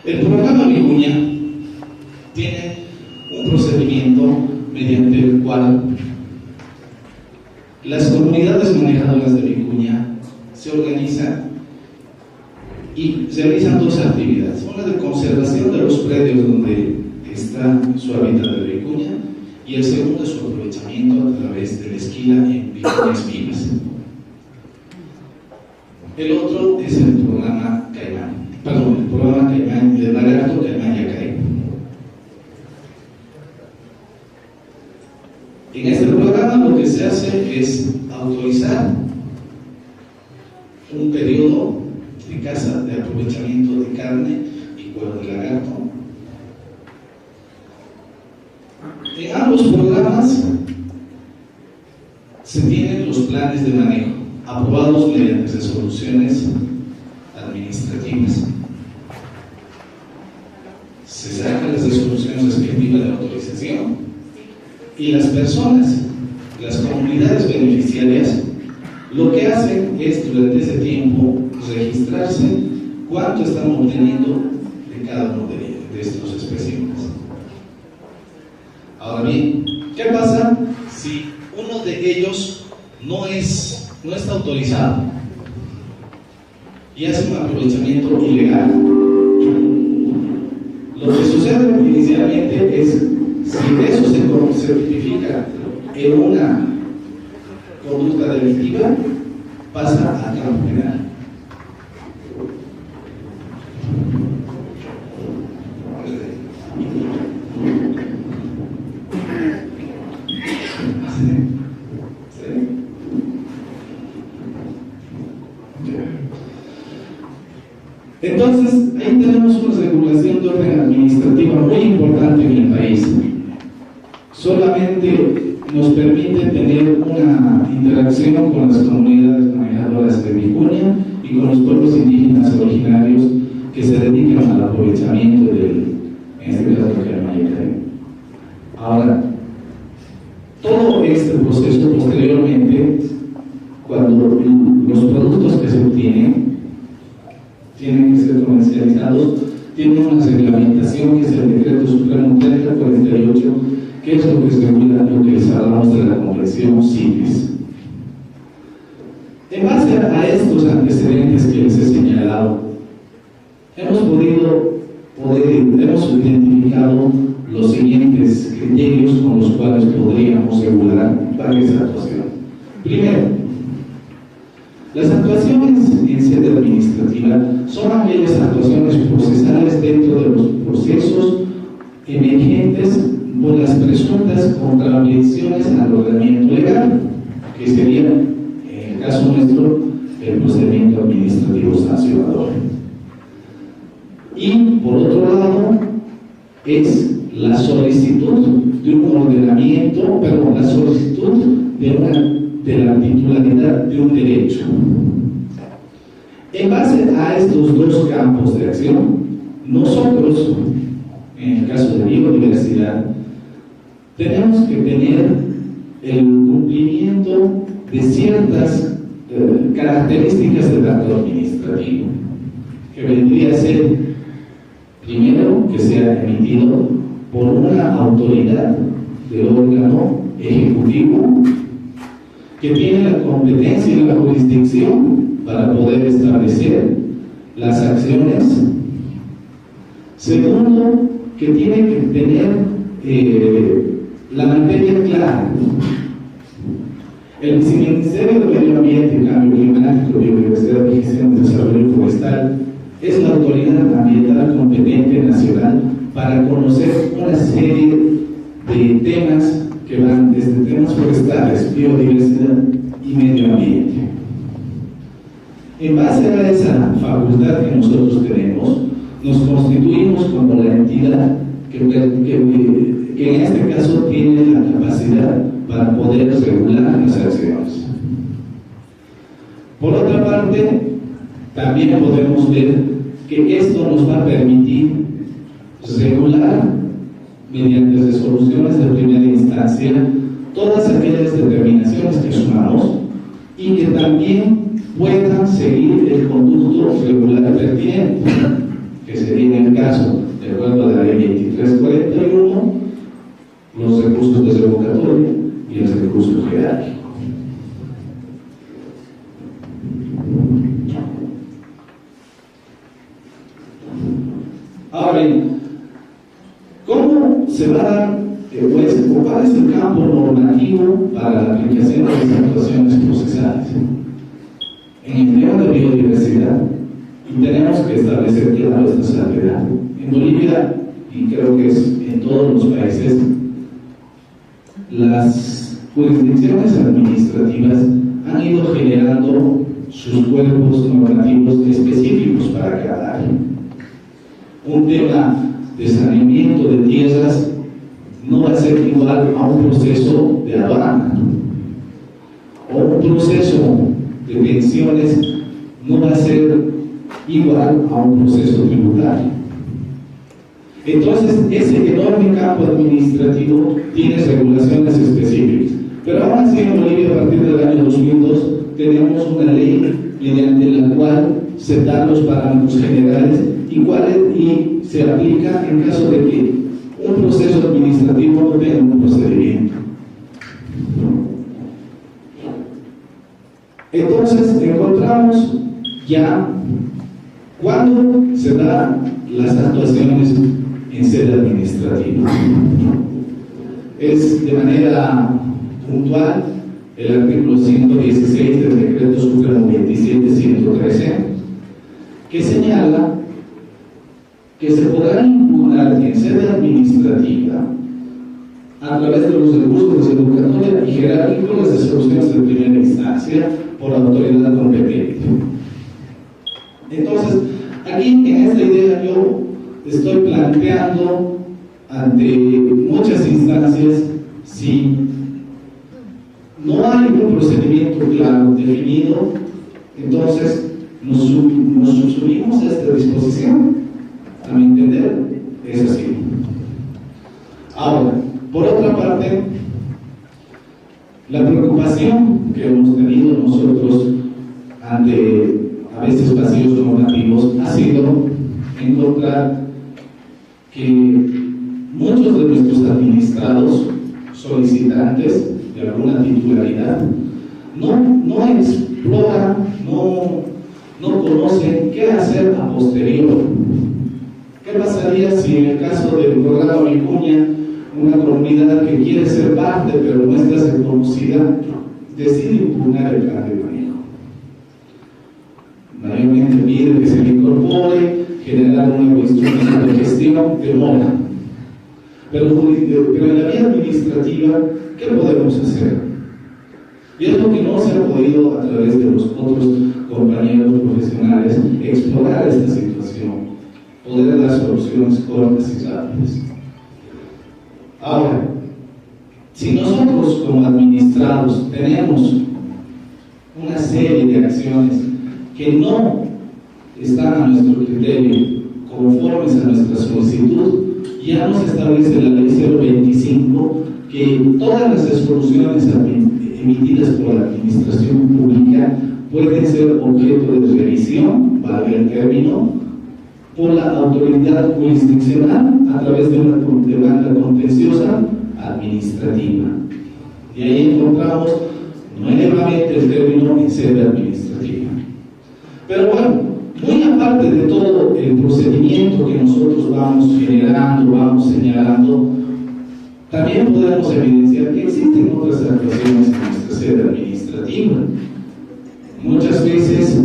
El programa Vicuña tiene un procedimiento mediante el cual las comunidades manejadoras de Vicuña se organizan y realizan dos actividades: una de conservación de los predios donde está su hábitat de vicuña y el segundo es su aprovechamiento a través de la esquila en vicuñas vivas. El otro es el programa Caimán, el programa Caimán del lagarto Caimán Yacaré. En este programa lo que se hace es autorizar un periodo de caza de aprovechamiento de carne y cuero de lagarto. En ambos programas se tienen los planes de manejo aprobados mediante resoluciones administrativas. Se sacan las resoluciones respectivas de autorización y las personas, las comunidades beneficiarias, lo que hacen es durante ese tiempo registrarse cuánto están obteniendo de cada uno de estos especímenes. Ahora bien, ¿qué pasa si uno de ellos no está autorizado y hace un aprovechamiento ilegal? Lo que sucede inicialmente es, si eso se certifica en una conducta delictiva, pasa a campo penal. Entonces, ahí tenemos una regulación de orden administrativa muy importante en el país. Solamente nos permite tener una interacción con las comunidades manejadoras de vicuña y con los pueblos indígenas originarios que se dedican al aprovechamiento en este caso, del Caimán Yacaré. Ahora, todo este proceso posteriormente, cuando los productos que se obtienen tienen que ser comercializados, tienen una reglamentación que es el Decreto Supremo 3048, que es lo que se regula lo que les hablamos de la Convención CITES. En base a estos antecedentes que les he señalado, hemos identificado los siguientes criterios con los cuales podríamos regular varias actuaciones. Primero, las actuaciones en sede administrativa son aquellas actuaciones procesales dentro de los procesos emergentes por las presuntas contravenciones al ordenamiento legal, que sería, en el caso nuestro, el procedimiento administrativo sancionador. Y por otro lado, es la solicitud de un ordenamiento, la solicitud de la titularidad de un derecho. En base a estos dos campos de acción, nosotros, en el caso de biodiversidad, tenemos que tener el cumplimiento de ciertas características del acto administrativo, que vendría a ser, primero, que sea emitido por una autoridad del órgano ejecutivo que tiene la competencia y la jurisdicción para poder establecer las acciones. Segundo, que tiene que tener la materia clara. El Viceministerio de Medio Ambiente, Cambio Climático, Biodiversidad y Gestión de Desarrollo Forestal es la autoridad ambiental competente nacional para conocer una serie de temas que van desde temas forestales, biodiversidad y medio ambiente. En base a esa facultad que nosotros tenemos, nos constituimos como la entidad que en este caso tiene la capacidad para poder regular las acciones. Por otra parte, también podemos ver que esto nos va a permitir regular mediante resoluciones de primera instancia todas aquellas determinaciones que asumamos y que también puedan seguir el conducto regular pertinente, que sería en el caso, de acuerdo a la ley 2341, los recursos de revocatoria y el recurso jerárquico. Ahora bien, ¿cómo se va a dar, o cuál es el campo normativo para la aplicación de las actuaciones procesales? En el tema de biodiversidad, y tenemos que establecer claro esta salvedad. En Bolivia, y creo que es en todos los países, las jurisdicciones administrativas han ido generando sus cuerpos normativos específicos para cada área. Un tema de saneamiento de tierras no va a ser igual a un proceso de aduana, o un proceso de pensiones no va a ser igual a un proceso tributario. Entonces, ese enorme campo administrativo tiene regulaciones específicas. Pero aún así, en Bolivia, a partir del año 2002, tenemos una ley mediante la cual se dan los parámetros generales y se aplica en caso de que un proceso administrativo no tenga un procedimiento. Entonces, encontramos ya cuándo se dan las actuaciones en sede administrativa. Es de manera puntual el artículo 116 del Decreto Supremo 27.113, que señala que se podrán impugnar en sede administrativa a través de los recursos de revocatoria y jerárquico las resoluciones de primera instancia por autoridad competente. Entonces, aquí en esta idea yo estoy planteando ante muchas instancias, si no hay un procedimiento claro, definido, entonces nos subimos a esta disposición. A mi entender, es así. Ahora, por otra parte, la preocupación que hemos tenido nosotros ante a veces vacíos normativos ha sido encontrar que muchos de nuestros administrados solicitantes de alguna titularidad no exploran, no conocen qué hacer a posterior. ¿Qué pasaría si en el caso del programa Vicuña, una comunidad que quiere ser parte pero no está reconocida decide impugnar el plan de manejo? Mayormente pide que se le incorpore, generar un nuevo instrumento de gestión, demora. Pero en la vía administrativa, ¿qué podemos hacer? Y es lo que no se ha podido a través de los otros compañeros profesionales explorar esta situación, poder dar soluciones cortas y rápidas. Ahora, si nosotros como administrados tenemos una serie de acciones que no están a nuestro criterio conformes a nuestra solicitud, ya nos establece la ley 025 que todas las resoluciones emitidas por la administración pública pueden ser objeto de revisión, valga el término, por la autoridad jurisdiccional a través de una demanda contenciosa administrativa. Y ahí encontramos nuevamente el término en sede administrativa. Pero bueno, muy aparte de todo el procedimiento que nosotros vamos generando, vamos señalando, también podemos evidenciar que existen otras actuaciones en nuestra sede administrativa. Muchas veces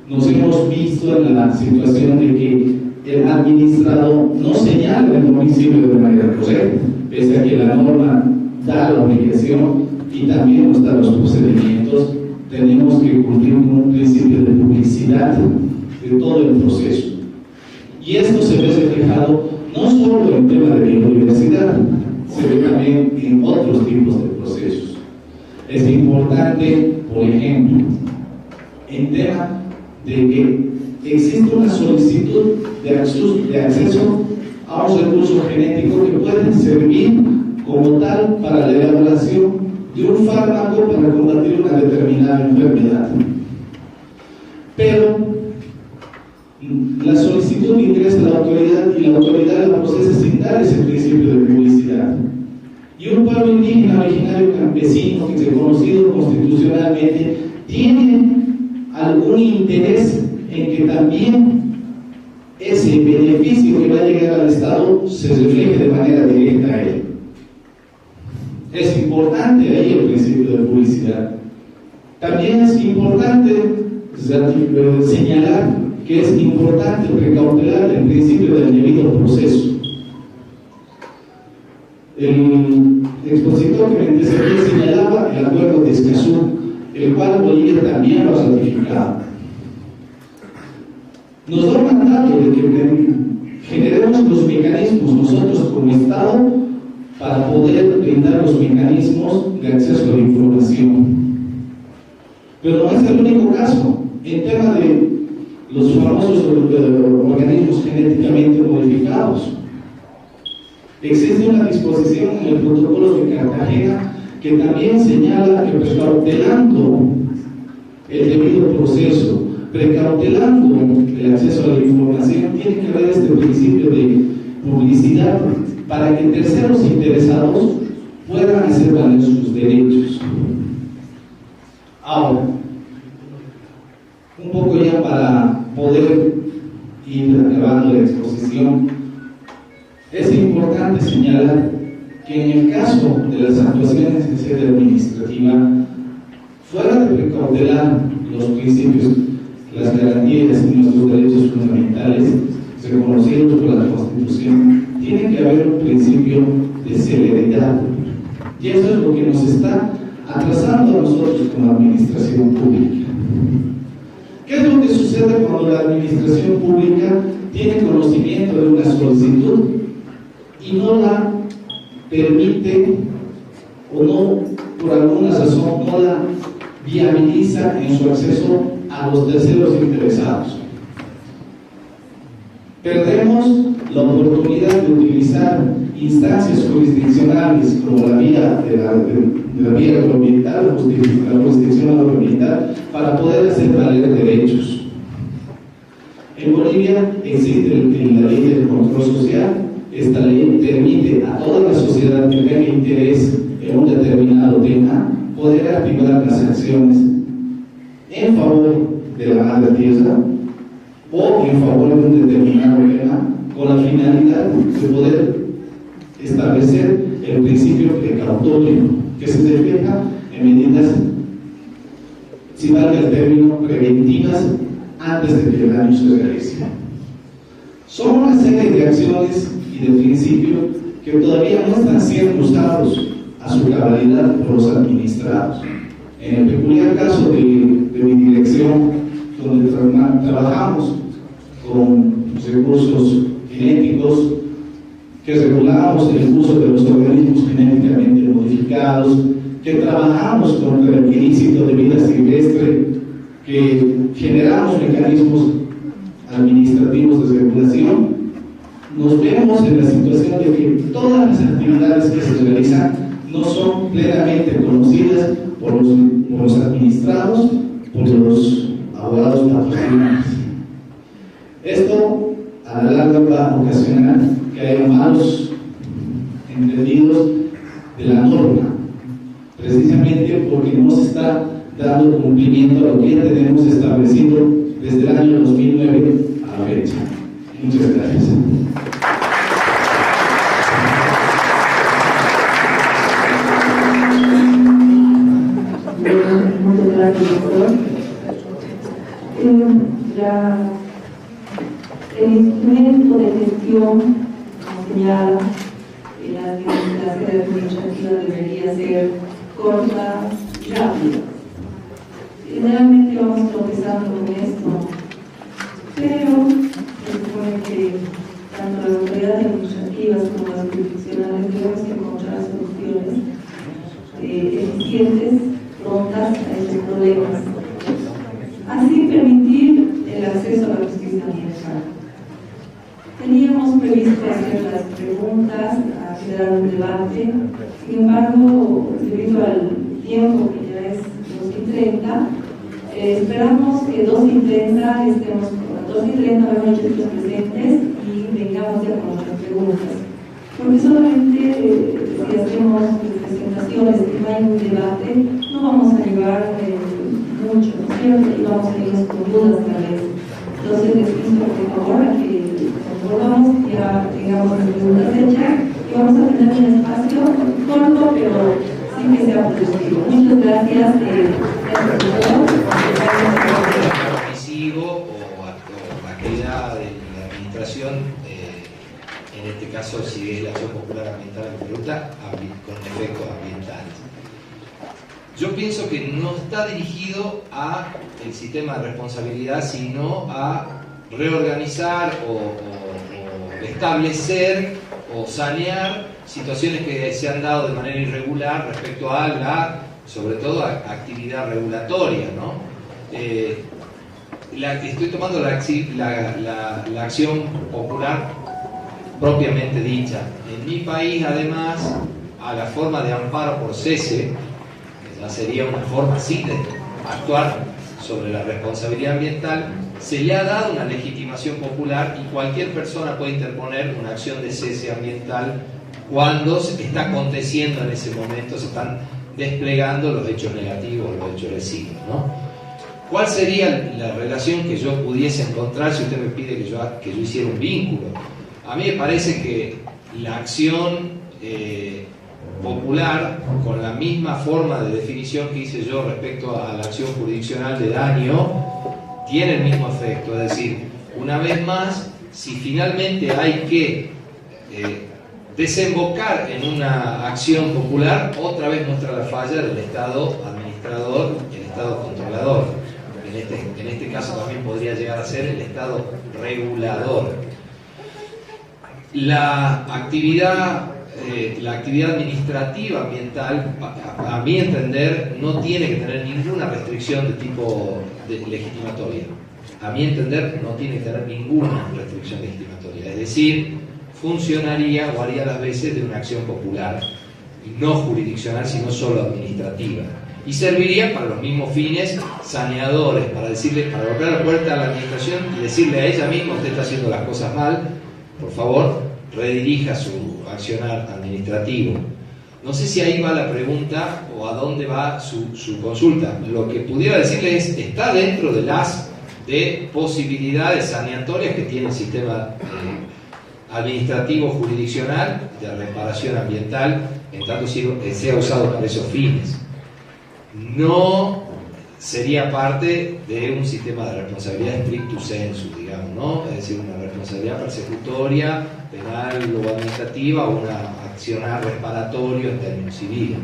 nos hemos visto en la situación de que el administrado no señala el domicilio de manera correcta, pese a que la norma da la obligación y también nos da los procedimientos. Tenemos que cumplir con un principio de publicidad de todo el proceso. Y esto se ve reflejado no solo en tema de biodiversidad, se ve también en otros tipos de procesos. Es importante, por ejemplo, en tema de que existe una solicitud de acceso a un recurso genético que puede servir como tal para la elaboración de un fármaco para combatir una determinada enfermedad. Pero la solicitud ingresa a la autoridad y la autoridad la procesa sin dar ese principio de publicidad. Y un pueblo indígena originario campesino que es reconocido constitucionalmente tiene algún interés en que también ese beneficio que va a llegar al Estado se refleje de manera directa a él. Es importante ahí el principio de publicidad. También es importante señalar que es importante precautelar el principio del debido proceso. El expositor que me antecedió señalaba el acuerdo de Escazú, el cual Bolivia también lo ha ratificado. Nos da un mandato de que generemos los mecanismos nosotros como Estado para poder brindar los mecanismos de acceso a la información. Pero no es el único caso. En tema de los famosos organismos genéticamente modificados, existe una disposición en el protocolo de Cartagena que también señala que precautelando el debido proceso, precautelando el acceso a la información, tiene que haber este principio de publicidad para que terceros interesados puedan hacer valer sus derechos. Ahora, un poco ya para poder ir acabando la exposición, es importante señalar que en el caso de las actuaciones en sede administrativa, fuera de precautelar los principios, las garantías y nuestros derechos fundamentales reconocidos por la Constitución, tiene que haber un principio de celeridad. Y eso es lo que nos está atrasando a nosotros como administración pública. ¿Qué es lo que sucede cuando la administración pública tiene conocimiento de una solicitud y no la permite o no, por alguna razón, no la viabiliza en su acceso a los terceros interesados? Perdemos la oportunidad de utilizar instancias jurisdiccionales como la vía de la vía agroambiental, la jurisdicción agroambiental, para poder hacer valer derechos. En Bolivia existe la ley del control social. Esta ley permite a toda la sociedad que tenga interés en un determinado tema poder activar las acciones en favor de la madre tierra o en favor de un determinado tema, con la finalidad de poder establecer el principio precautorio que se refleja en medidas, si valga el término, preventivas antes de que el daño se realice. Son una serie de acciones y de principios que todavía no están siendo usados a su cabalidad por los administrados. En el peculiar caso de mi dirección, donde trabajamos con recursos genéticos, que regulamos el uso de los organismos genéticamente modificados, que trabajamos contra el ilícito de vida silvestre, que generamos mecanismos administrativos de regulación, nos vemos en la situación de que todas las actividades que se realizan no son plenamente conocidas por los administrados por los abogados patrocinadores. Esto a la larga va a ocasionar que haya malos entendidos de la norma, precisamente porque no se está dando cumplimiento a lo que ya tenemos establecido desde el año 2009 a la fecha. Muchas gracias. Muchas gracias, doctor. El instrumento de gestión, como señala, la sede administrativa debería ser corta y rápida. Generalmente vamos tropezando con esto, pero se supone que tanto las autoridades administrativas como las jurisdiccionales debemos encontrar soluciones eficientes, prontas a estos problemas. Así permitir el acceso a la justicia ambiental. Teníamos previsto hacer las preguntas, a generar un debate, sin embargo, debido al tiempo que ya es 2:30, esperamos que 2:30 estemos con 2:30 habremos hecho presentes y vengamos ya con nuestras preguntas. Porque solamente si hacemos presentaciones y no hay un debate, no vamos a llevar mucho, ¿no es cierto? Y vamos a irnos con dudas tal vez. Entonces les pido por favor a que volvamos, ya tengamos las preguntas hechas y vamos a tener un espacio corto, pero sin que sea productivo. Muchas gracias. O aquella de la administración, en este caso si es la acción popular ambiental en pregunta, con efectos ambientales. Yo pienso que no está dirigido a el sistema de responsabilidad, sino a reorganizar o establecer o sanear situaciones que se han dado de manera irregular respecto a la, sobre todo, actividad regulatoria, ¿no? Estoy tomando la acción popular propiamente dicha. En mi país, además, a la forma de amparo por cese, que ya sería una forma así de actuar sobre la responsabilidad ambiental, se le ha dado una legitimación popular y cualquier persona puede interponer una acción de cese ambiental cuando se está aconteciendo en ese momento, se están desplegando los hechos negativos, los hechos lesivos, ¿no? ¿Cuál sería la relación que yo pudiese encontrar si usted me pide que yo hiciera un vínculo? A mí me parece que la acción popular, con la misma forma de definición que hice yo respecto a la acción jurisdiccional de daño, tiene el mismo efecto. Es decir, una vez más, si finalmente hay que desembocar en una acción popular, otra vez muestra la falla del Estado administrador y el Estado controlador. En este caso también podría llegar a ser el Estado regulador. La actividad administrativa ambiental, a mi entender, no tiene que tener ninguna restricción de tipo legitimatoria. A mi entender, no tiene que tener ninguna restricción legitimatoria. Es decir, funcionaría o haría las veces de una acción popular, no jurisdiccional, sino solo administrativa. Y serviría para los mismos fines saneadores, para golpear la puerta a la administración y decirle a ella misma: usted está haciendo las cosas mal, por favor, redirija su accionar administrativo. No sé si ahí va la pregunta o a dónde va su consulta. Lo que pudiera decirle es: está dentro de las posibilidades saneatorias que tiene el sistema administrativo jurisdiccional de reparación ambiental, en tanto sea usado para esos fines. No sería parte de un sistema de responsabilidad stricto sensu, digamos, ¿no? Es decir, una responsabilidad persecutoria, penal o administrativa, o una accionar reparatorio en términos civiles.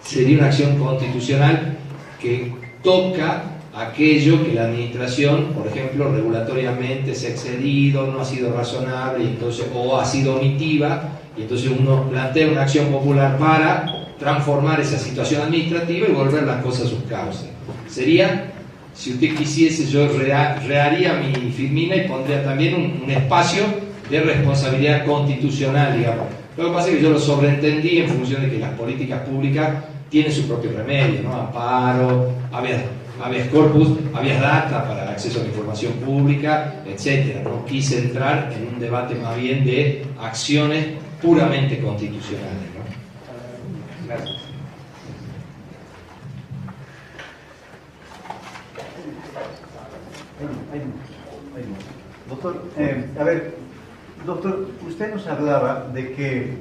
Sería una acción constitucional que toca aquello que la administración, por ejemplo, regulatoriamente se ha excedido, no ha sido razonable, y entonces, o ha sido omitiva, y entonces uno plantea una acción popular para transformar esa situación administrativa y volver las cosas a sus causas. Sería, si usted quisiese, yo reharía mi firmina y pondría también un espacio de responsabilidad constitucional, digamos. Lo que pasa es que yo lo sobreentendí en función de que las políticas públicas tienen su propio remedio, ¿no? Amparo, habeas corpus, habeas data para acceso a la información pública, etc. No quise entrar en un debate más bien de acciones puramente constitucionales, ¿no? Gracias. Doctor, a ver, doctor, usted nos hablaba de que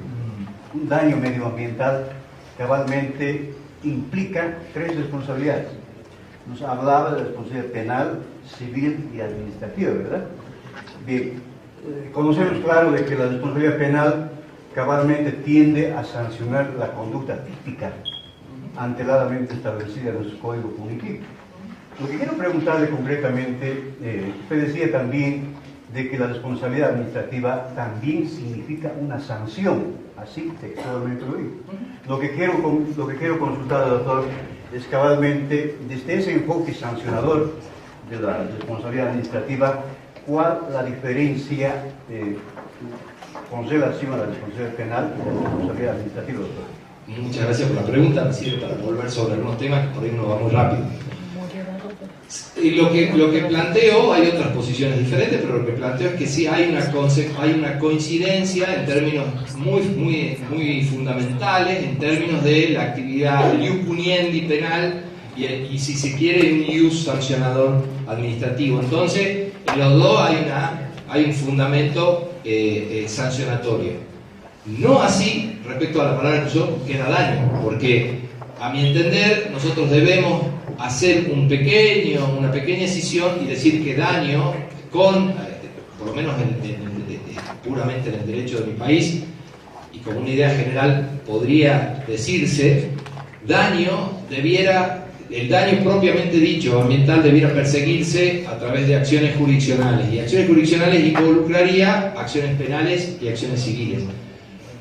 un daño medioambiental cabalmente implica 3 responsabilidades. Nos hablaba de la responsabilidad penal, civil y administrativa, ¿verdad? Bien, conocemos claro de que la responsabilidad penal cabalmente tiende a sancionar la conducta típica anteladamente establecida en nuestro código punitivo. Lo que quiero preguntarle concretamente, usted decía también de que la responsabilidad administrativa también significa una sanción, así textualmente lo digo. Lo que quiero consultar, doctor, es cabalmente, desde ese enfoque sancionador de la responsabilidad administrativa, ¿cuál la diferencia con relación a la responsabilidad penal y la responsabilidad administrativa, doctor? Muchas gracias por la pregunta, me sirve para volver sobre algunos temas que por ahí no va muy rápido. Y lo que planteo, hay otras posiciones diferentes, pero lo que planteo es que sí hay una coincidencia en términos muy fundamentales, en términos de la actividad ius puniendi penal y si se quiere un ius sancionador administrativo. Entonces, en los dos hay un fundamento sancionatorio. No así respecto a la palabra que usó, que era daño, porque a mi entender nosotros debemos hacer una pequeña escisión y decir que daño, por lo menos puramente en el derecho de mi país, y como una idea general podría decirse, el daño propiamente dicho ambiental debiera perseguirse a través de acciones jurisdiccionales, y acciones jurisdiccionales involucraría acciones penales y acciones civiles.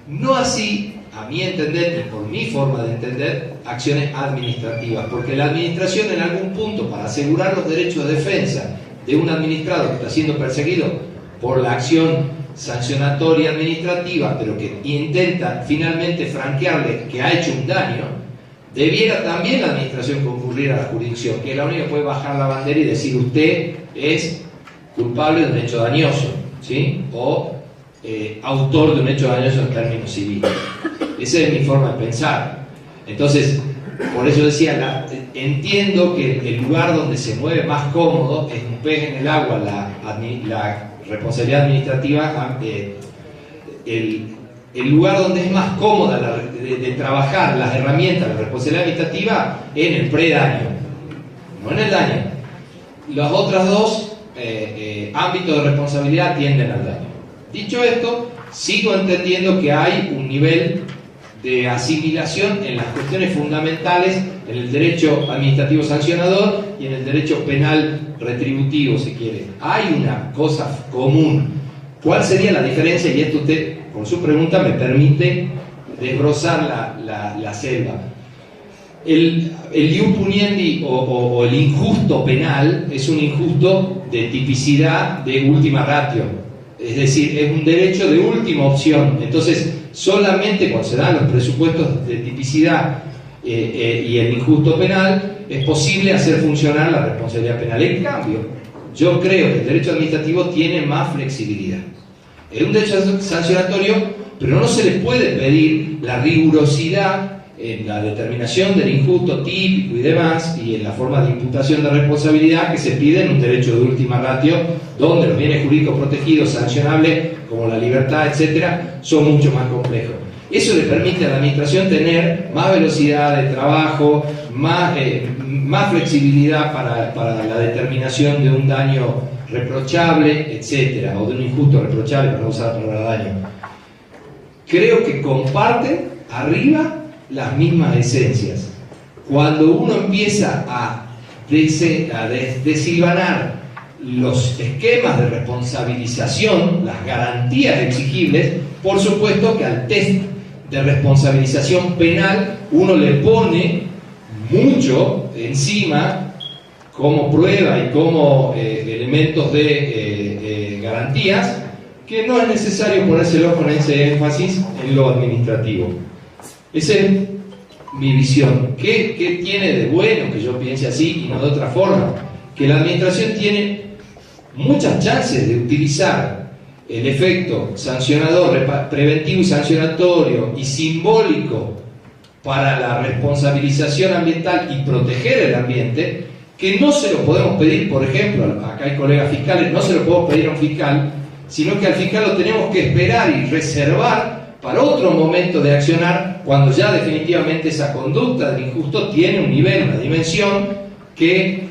No así, a mi entender y por mi forma de entender, acciones administrativas, porque la administración en algún punto, para asegurar los derechos de defensa de un administrado que está siendo perseguido por la acción sancionatoria administrativa, pero que intenta finalmente franquearle que ha hecho un daño, debiera también la administración concurrir a la jurisdicción, que es la única que puede bajar la bandera y decir usted es culpable de un hecho dañoso, ¿sí? O autor de un hecho dañoso en términos civiles. Esa es mi forma de pensar. Entonces, por eso decía, entiendo que el lugar donde se mueve más cómodo es un pez en el agua, la responsabilidad administrativa, el lugar donde es más cómoda de trabajar las herramientas de la responsabilidad administrativa en el predaño, no en el daño. Los otros dos ámbitos de responsabilidad tienden al daño. Dicho esto, sigo entendiendo que hay un nivel de asimilación en las cuestiones fundamentales en el derecho administrativo sancionador y en el derecho penal retributivo, si quiere. Hay una cosa común. ¿Cuál sería la diferencia? Y esto usted, con su pregunta, me permite desbrozar la selva. El ius puniendi o el injusto penal es un injusto de tipicidad de última ratio. Es decir, es un derecho de última opción. Entonces, solamente cuando se dan los presupuestos de tipicidad y el injusto penal, es posible hacer funcionar la responsabilidad penal. En cambio, yo creo que el derecho administrativo tiene más flexibilidad. Es un derecho sancionatorio, pero no se le puede pedir la rigurosidad en la determinación del injusto típico y demás, y en la forma de imputación de responsabilidad que se pide en un derecho de última ratio, donde los bienes jurídicos protegidos, sancionables, como la libertad, etcétera, son mucho más complejos. Eso le permite a la administración tener más velocidad de trabajo, más flexibilidad para la determinación de un daño reprochable, etcétera, o de un injusto reprochable, para no usar la palabra daño. Creo que comparten arriba las mismas esencias. Cuando uno empieza a desilvanar los esquemas de responsabilización, las garantías exigibles, por supuesto que al test de responsabilización penal uno le pone mucho encima como prueba y como elementos de garantías, que no es necesario ponérselo con ese énfasis en lo administrativo. Esa es mi visión. ¿Qué tiene de bueno que yo piense así y no de otra forma? Que la administración tiene muchas chances de utilizar el efecto sancionador, preventivo y sancionatorio y simbólico para la responsabilización ambiental y proteger el ambiente, que no se lo podemos pedir, por ejemplo, acá hay colegas fiscales, no se lo podemos pedir a un fiscal, sino que al fiscal lo tenemos que esperar y reservar para otro momento de accionar, cuando ya definitivamente esa conducta del injusto tiene un nivel, una dimensión que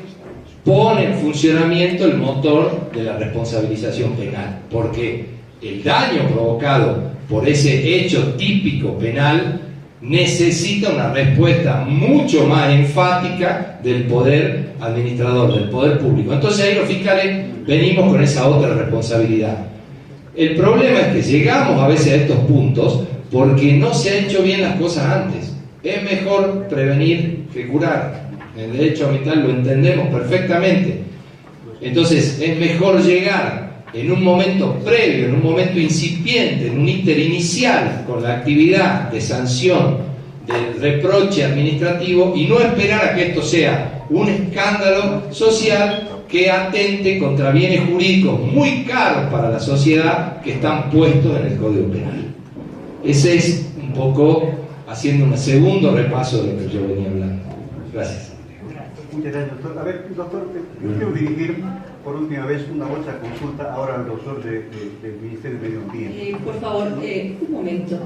pone en funcionamiento el motor de la responsabilización penal, porque el daño provocado por ese hecho típico penal necesita una respuesta mucho más enfática del poder administrador, del poder público. Entonces ahí los fiscales venimos con esa otra responsabilidad. El problema es que llegamos a veces a estos puntos porque no se han hecho bien las cosas antes. Es mejor prevenir que curar. En el derecho ambiental lo entendemos perfectamente. Entonces es mejor llegar en un momento previo, en un momento incipiente, en un ínter inicial con la actividad de sanción, de reproche administrativo, y no esperar a que esto sea un escándalo social que atente contra bienes jurídicos muy caros para la sociedad que están puestos en el Código Penal. Ese es un poco haciendo un segundo repaso de lo que yo venía hablando. Gracias. Muchas gracias, doctor. A ver, doctor, yo quiero dirigir por última vez una bolsa consulta ahora al doctor del Ministerio de Medio Ambiente. Por favor, un momento.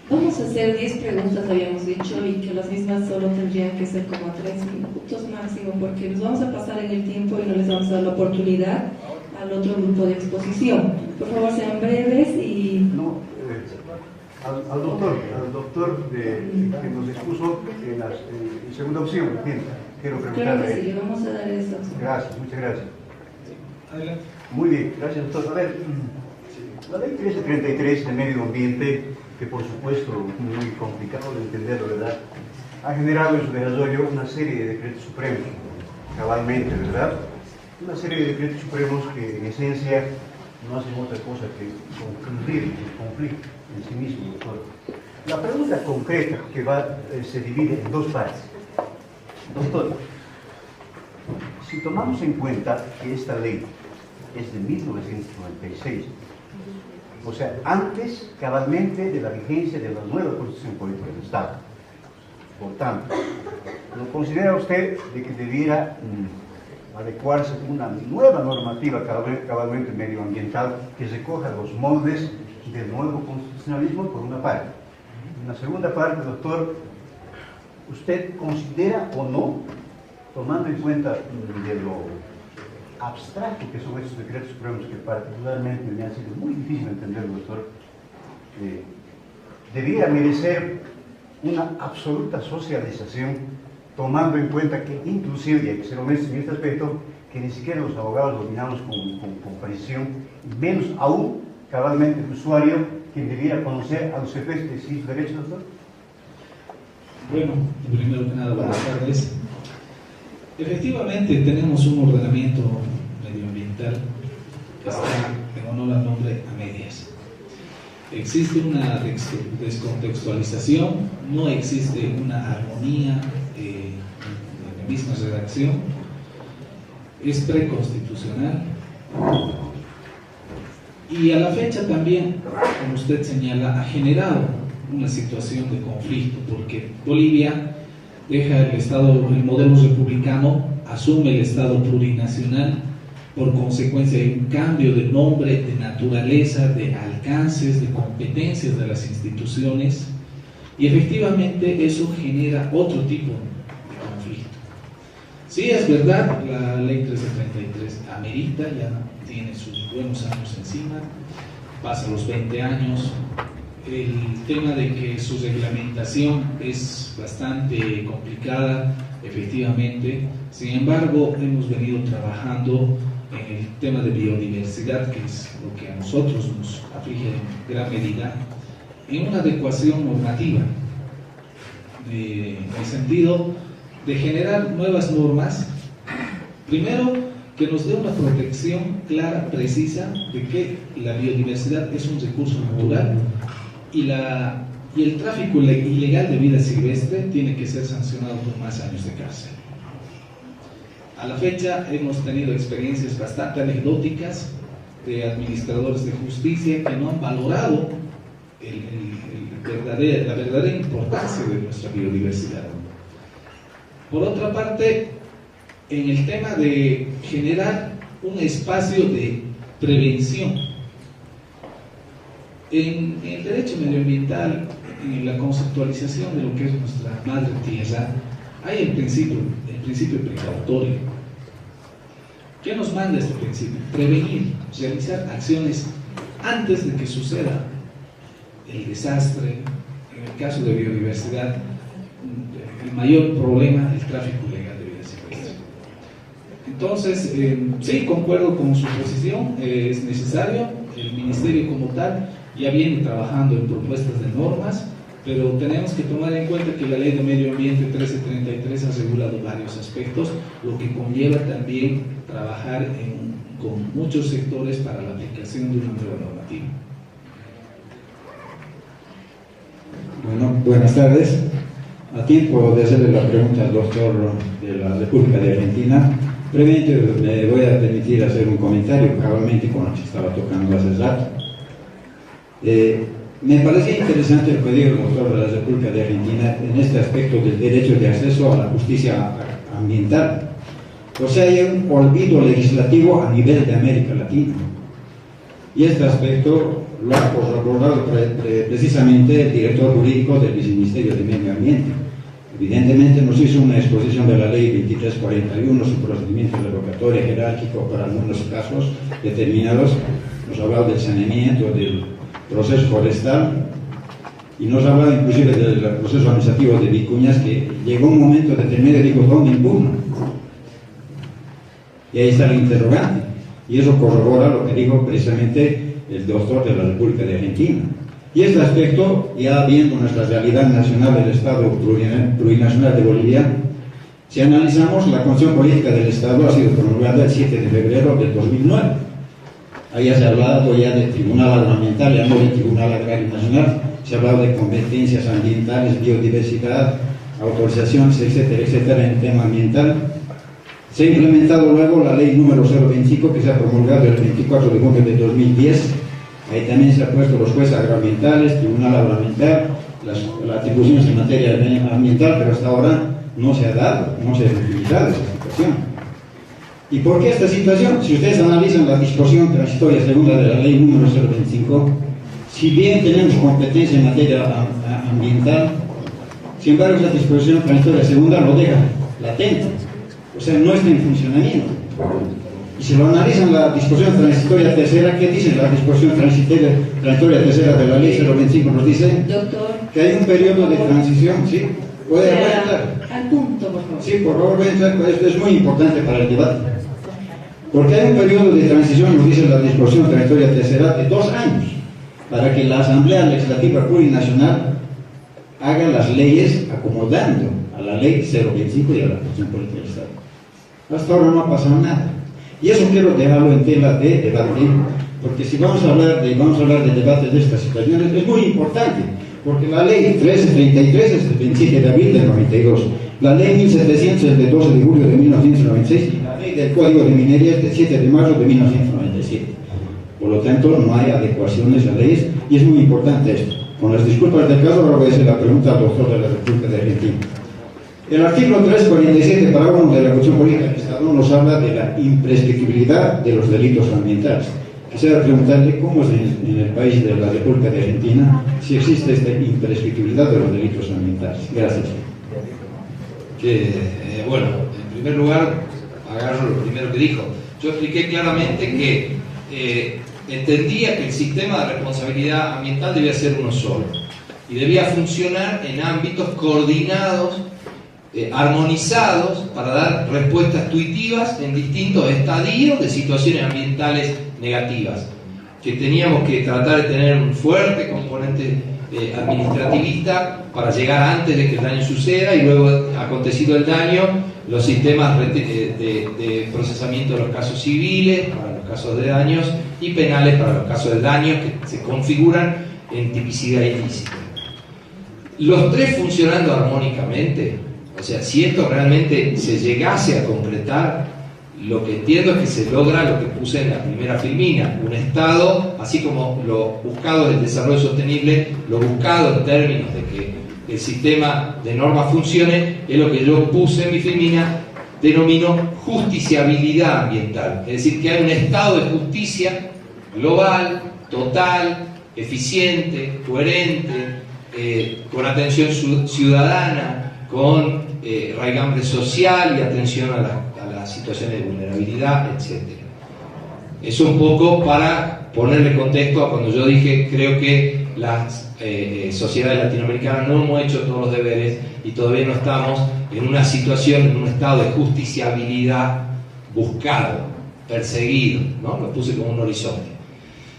Vamos a hacer 10 preguntas, habíamos dicho, y que las mismas solo tendrían que ser como 3 minutos máximo, porque nos vamos a pasar en el tiempo y no les vamos a dar la oportunidad al otro grupo de exposición. Por favor, sean breves y... No, al doctor que nos expuso en segunda opción, bien, quiero preguntarle. Claro que sí, le vamos a dar esta opción. Gracias, muchas gracias. Adelante. Muy bien, gracias, doctor. A ver, la ley 1333 de medio ambiente, que por supuesto es muy complicado de entender, ¿verdad?, ha generado en su desarrollo una serie de decretos supremos, cabalmente, ¿verdad? Una serie de decretos supremos que en esencia no hacen otra cosa que concluir el conflicto en sí mismo, doctor. La pregunta concreta que se divide en dos partes. Doctor, si tomamos en cuenta que esta ley es de 1996, o sea, antes cabalmente de la vigencia de la nueva Constitución Política del Estado, por tanto, ¿no considera usted de que debiera adecuarse una nueva normativa cabalmente medioambiental que recoja los moldes del nuevo constitucionalismo, por una parte? En la segunda parte, doctor, ¿usted considera o no, tomando en cuenta de lo abstracto que son estos decretos supremos, que particularmente me ha sido muy difícil entender, doctor, debiera merecer una absoluta socialización, tomando en cuenta que inclusive, y hay que ser honesto en este aspecto, que ni siquiera los abogados dominamos con precisión, y menos aún cabalmente el usuario, quien debiera conocer a los efectos de sus derechos, doctor? Bueno, primero que nada, buenas tardes. Efectivamente, tenemos un ordenamiento medioambiental que está, en honor al nombre, a medias. Existe una descontextualización, no existe una armonía en la misma redacción, es preconstitucional y a la fecha también, como usted señala, ha generado una situación de conflicto, porque Bolivia deja el modelo republicano, asume el Estado plurinacional, por consecuencia hay un cambio de nombre, de naturaleza, de alcances, de competencias de las instituciones, y efectivamente eso genera otro tipo de conflicto. Sí, es verdad, la ley 1333 amerita, ya tiene sus buenos años encima, pasa los 20 años, el tema de que su reglamentación es bastante complicada, efectivamente. Sin embargo, hemos venido trabajando en el tema de biodiversidad, que es lo que a nosotros nos aflige en gran medida, en una adecuación normativa, en el sentido de generar nuevas normas, primero que nos dé una protección clara, precisa, de que la biodiversidad es un recurso natural, y la y el tráfico ilegal de vida silvestre tiene que ser sancionado por más años de cárcel. A la fecha hemos tenido experiencias bastante anecdóticas de administradores de justicia que no han valorado la verdadera importancia de nuestra biodiversidad. Por otra parte, en el tema de generar un espacio de prevención, en el derecho medioambiental, en la conceptualización de lo que es nuestra madre tierra, hay el principio precautorio. ¿Qué nos manda este principio? Prevenir, realizar acciones antes de que suceda el desastre. En el caso de biodiversidad, el mayor problema es el tráfico ilegal de vida silvestre. Entonces, sí, concuerdo con su posición, es necesario. El Ministerio como tal ya viene trabajando en propuestas de normas, pero tenemos que tomar en cuenta que la Ley de Medio Ambiente 1333 ha regulado varios aspectos, lo que conlleva también trabajar con muchos sectores para la aplicación de una nueva normativa. Bueno, buenas tardes. A tiempo de hacerle la pregunta al doctor de la República de Argentina, brevemente me voy a permitir hacer un comentario, cabalmente con lo que estaba tocando hace rato. Me parece interesante lo que dijo el doctor de la República de Argentina en este aspecto del derecho de acceso a la justicia ambiental. O sea, hay un olvido legislativo a nivel de América Latina. Y este aspecto lo ha corroborado precisamente el director jurídico del Viceministerio de Medio Ambiente. Evidentemente nos hizo una exposición de la Ley 2341, su procedimiento revocatorio jerárquico para algunos casos determinados. Nos ha hablado del saneamiento, del proceso forestal, y nos ha hablado inclusive del proceso administrativo de Vicuñas, que llegó un momento determinado y dijo, ¿dónde impugno? Y ahí está el interrogante, y eso corrobora lo que dijo precisamente el doctor de la República de Argentina. Y este aspecto, ya viendo nuestra realidad nacional del Estado plurinacional de Bolivia, si analizamos, la Constitución Política del Estado ha sido promulgada el 7 de febrero del 2009. Ahí se ha hablado ya del Tribunal Agroambiental, ya no del Tribunal Agrario Nacional, se ha hablado de competencias ambientales, biodiversidad, autorizaciones, etcétera, etcétera, en el tema ambiental. Se ha implementado luego la ley número 025, que se ha promulgado el 24 de junio de 2010. Ahí también se han puesto los jueces agroambientales, Tribunal Agroambiental, las atribuciones en materia ambiental, pero hasta ahora no se ha dado, no se ha utilizado esa situación. ¿Y por qué esta situación? Si ustedes analizan la disposición transitoria segunda de la ley número 025, si bien tenemos competencia en materia ambiental, sin embargo esa disposición transitoria segunda lo deja latente, o sea, no está en funcionamiento. Y si lo analizan la disposición transitoria tercera, ¿qué dice la disposición transitoria tercera de la ley 025? Nos dice, doctor, que hay un periodo de transición, ¿sí? ¿Puede entrar? Al punto, por favor. Sí, por favor, voy a entrar, esto es muy importante para el debate. Porque hay un periodo de transición, nos dice la disposición transitoria tercera, de 2 años, para que la Asamblea Legislativa Plurinacional haga las leyes acomodando a la ley 025 y a la Constitución Política del Estado. Hasta ahora no ha pasado nada. Y eso quiero dejarlo en tela de debate, porque si vamos a hablar de debates de estas situaciones, es muy importante, porque la ley 1333 es del 27 de abril del 92, la ley 1700 es del 12 de julio de 1996, y la ley del Código de Minería es del 7 de marzo de 1997. Por lo tanto, no hay adecuaciones a leyes, y es muy importante esto. Con las disculpas del caso, ahora voy a hacer la pregunta al doctor de la República de Argentina. El artículo 347, parágrafo de la Constitución Política del Estado, nos habla de la imprescriptibilidad de los delitos ambientales. Quisiera preguntarle cómo es en el país de la República de Argentina si existe esta imprescriptibilidad de los delitos ambientales. Gracias. Bueno, en primer lugar, agarro lo primero que dijo. Yo expliqué claramente que entendía que el sistema de responsabilidad ambiental debía ser uno solo y debía funcionar en ámbitos coordinados, armonizados, para dar respuestas tuitivas en distintos estadios de situaciones ambientales negativas, que teníamos que tratar de tener un fuerte componente administrativista para llegar antes de que el daño suceda, y luego, acontecido el daño, los sistemas de procesamiento de los casos civiles para los casos de daños y penales para los casos de daños que se configuran en tipicidad ilícita. los tres funcionando armónicamente, o sea, si esto realmente se llegase a concretar, lo que entiendo es que se logra lo que puse en la primera filmina, un Estado, así como lo buscado del desarrollo sostenible, lo buscado en términos de que el sistema de normas funcione, es lo que yo puse en mi filmina, denomino justiciabilidad ambiental, es decir, que hay un estado de justicia global, total, eficiente, coherente, con atención ciudadana, con raigambre social y atención a las situaciones de vulnerabilidad, etc. Eso un poco para ponerle contexto a cuando yo dije, creo que las sociedades latinoamericanas no hemos hecho todos los deberes y todavía no estamos en una situación, en un estado de justiciabilidad buscado, perseguido, ¿no? Lo puse como un horizonte.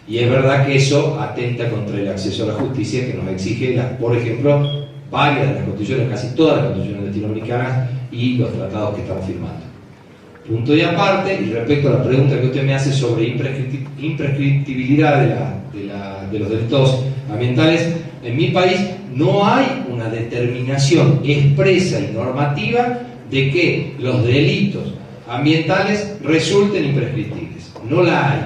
Y es verdad que eso atenta contra el acceso a la justicia que nos exige, por ejemplo, varias de las constituciones, casi todas las constituciones latinoamericanas y los tratados que estamos firmando. Punto y aparte, y respecto a la pregunta que usted me hace sobre imprescriptibilidad de los delitos ambientales, en mi país no hay una determinación expresa y normativa de que los delitos ambientales resulten imprescriptibles. No la hay.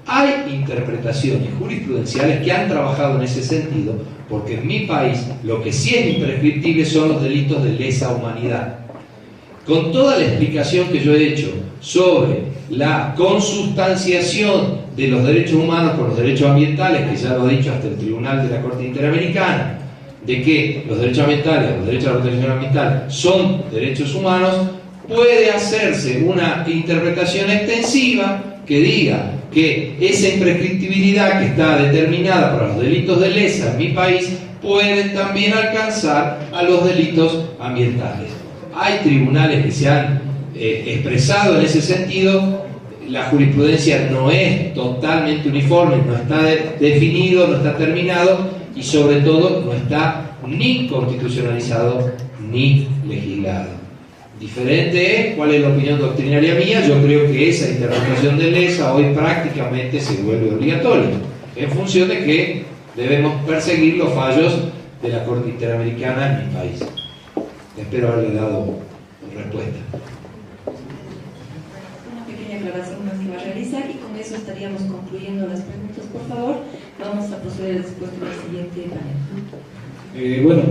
Hay interpretaciones jurisprudenciales que han trabajado en ese sentido, porque en mi país lo que sí es imprescriptible son los delitos de lesa humanidad. Con toda la explicación que yo he hecho sobre la consustanciación de los derechos humanos con los derechos ambientales, que ya lo ha dicho hasta el Tribunal de la Corte Interamericana, de que los derechos ambientales, los derechos a la protección ambiental son derechos humanos, puede hacerse una interpretación extensiva que diga que esa imprescriptibilidad que está determinada para los delitos de lesa en mi país pueden también alcanzar a los delitos ambientales. Hay tribunales que se han expresado en ese sentido. La jurisprudencia no es totalmente uniforme, no está definido, no está terminado y sobre todo no está ni constitucionalizado ni legislado. Diferente es cuál es la opinión doctrinaria mía. Yo creo que esa interpretación de lesa hoy prácticamente se vuelve obligatoria en función de que debemos perseguir los fallos de la Corte Interamericana en mi país. Espero haberle dado respuesta. Una pequeña aclaración más que va a realizar y con eso estaríamos concluyendo las preguntas. Por favor, vamos a proceder después de la siguiente panel. Bueno,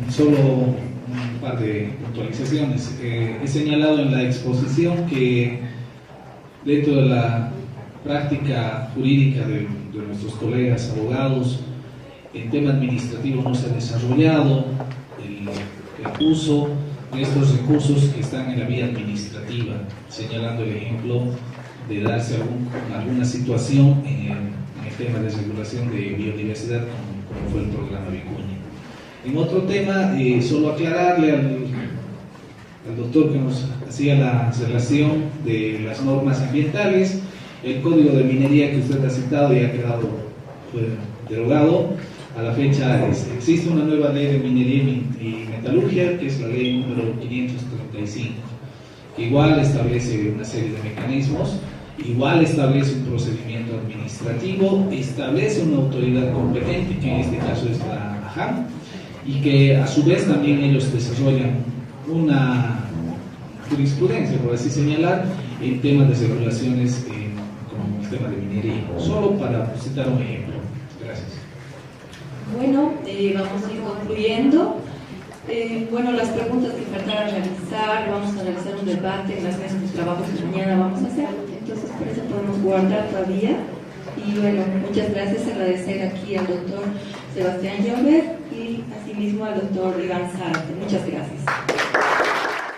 solo un par de puntualizaciones. He señalado en la exposición que dentro de la práctica jurídica de nuestros colegas abogados, el tema administrativo no se ha desarrollado, el uso de estos recursos que están en la vía administrativa, señalando el ejemplo de darse alguna situación en el tema de regulación de biodiversidad, como fue el programa Vicuña. En otro tema, solo aclararle al doctor que nos hacía la relación de las normas ambientales, el código de minería que usted ha citado ya ha quedado derogado. A la fecha existe una nueva ley de minería y metalurgia, que es la ley número 535, que igual establece una serie de mecanismos, igual establece un procedimiento administrativo, establece una autoridad competente, que en este caso es la AJAM, y que a su vez también ellos desarrollan una jurisprudencia, por así señalar, en temas de regulaciones como el tema de minería, solo para citar un ejemplo. Gracias. Bueno, vamos a ir concluyendo. Bueno, las preguntas que faltaron realizar, vamos a realizar un debate en las mesas de trabajo que mañana vamos a hacer, entonces por eso podemos guardar todavía. Y bueno, muchas gracias, agradecer aquí al doctor Sebastián Llobet y asimismo al doctor Iván Zárate. Muchas gracias.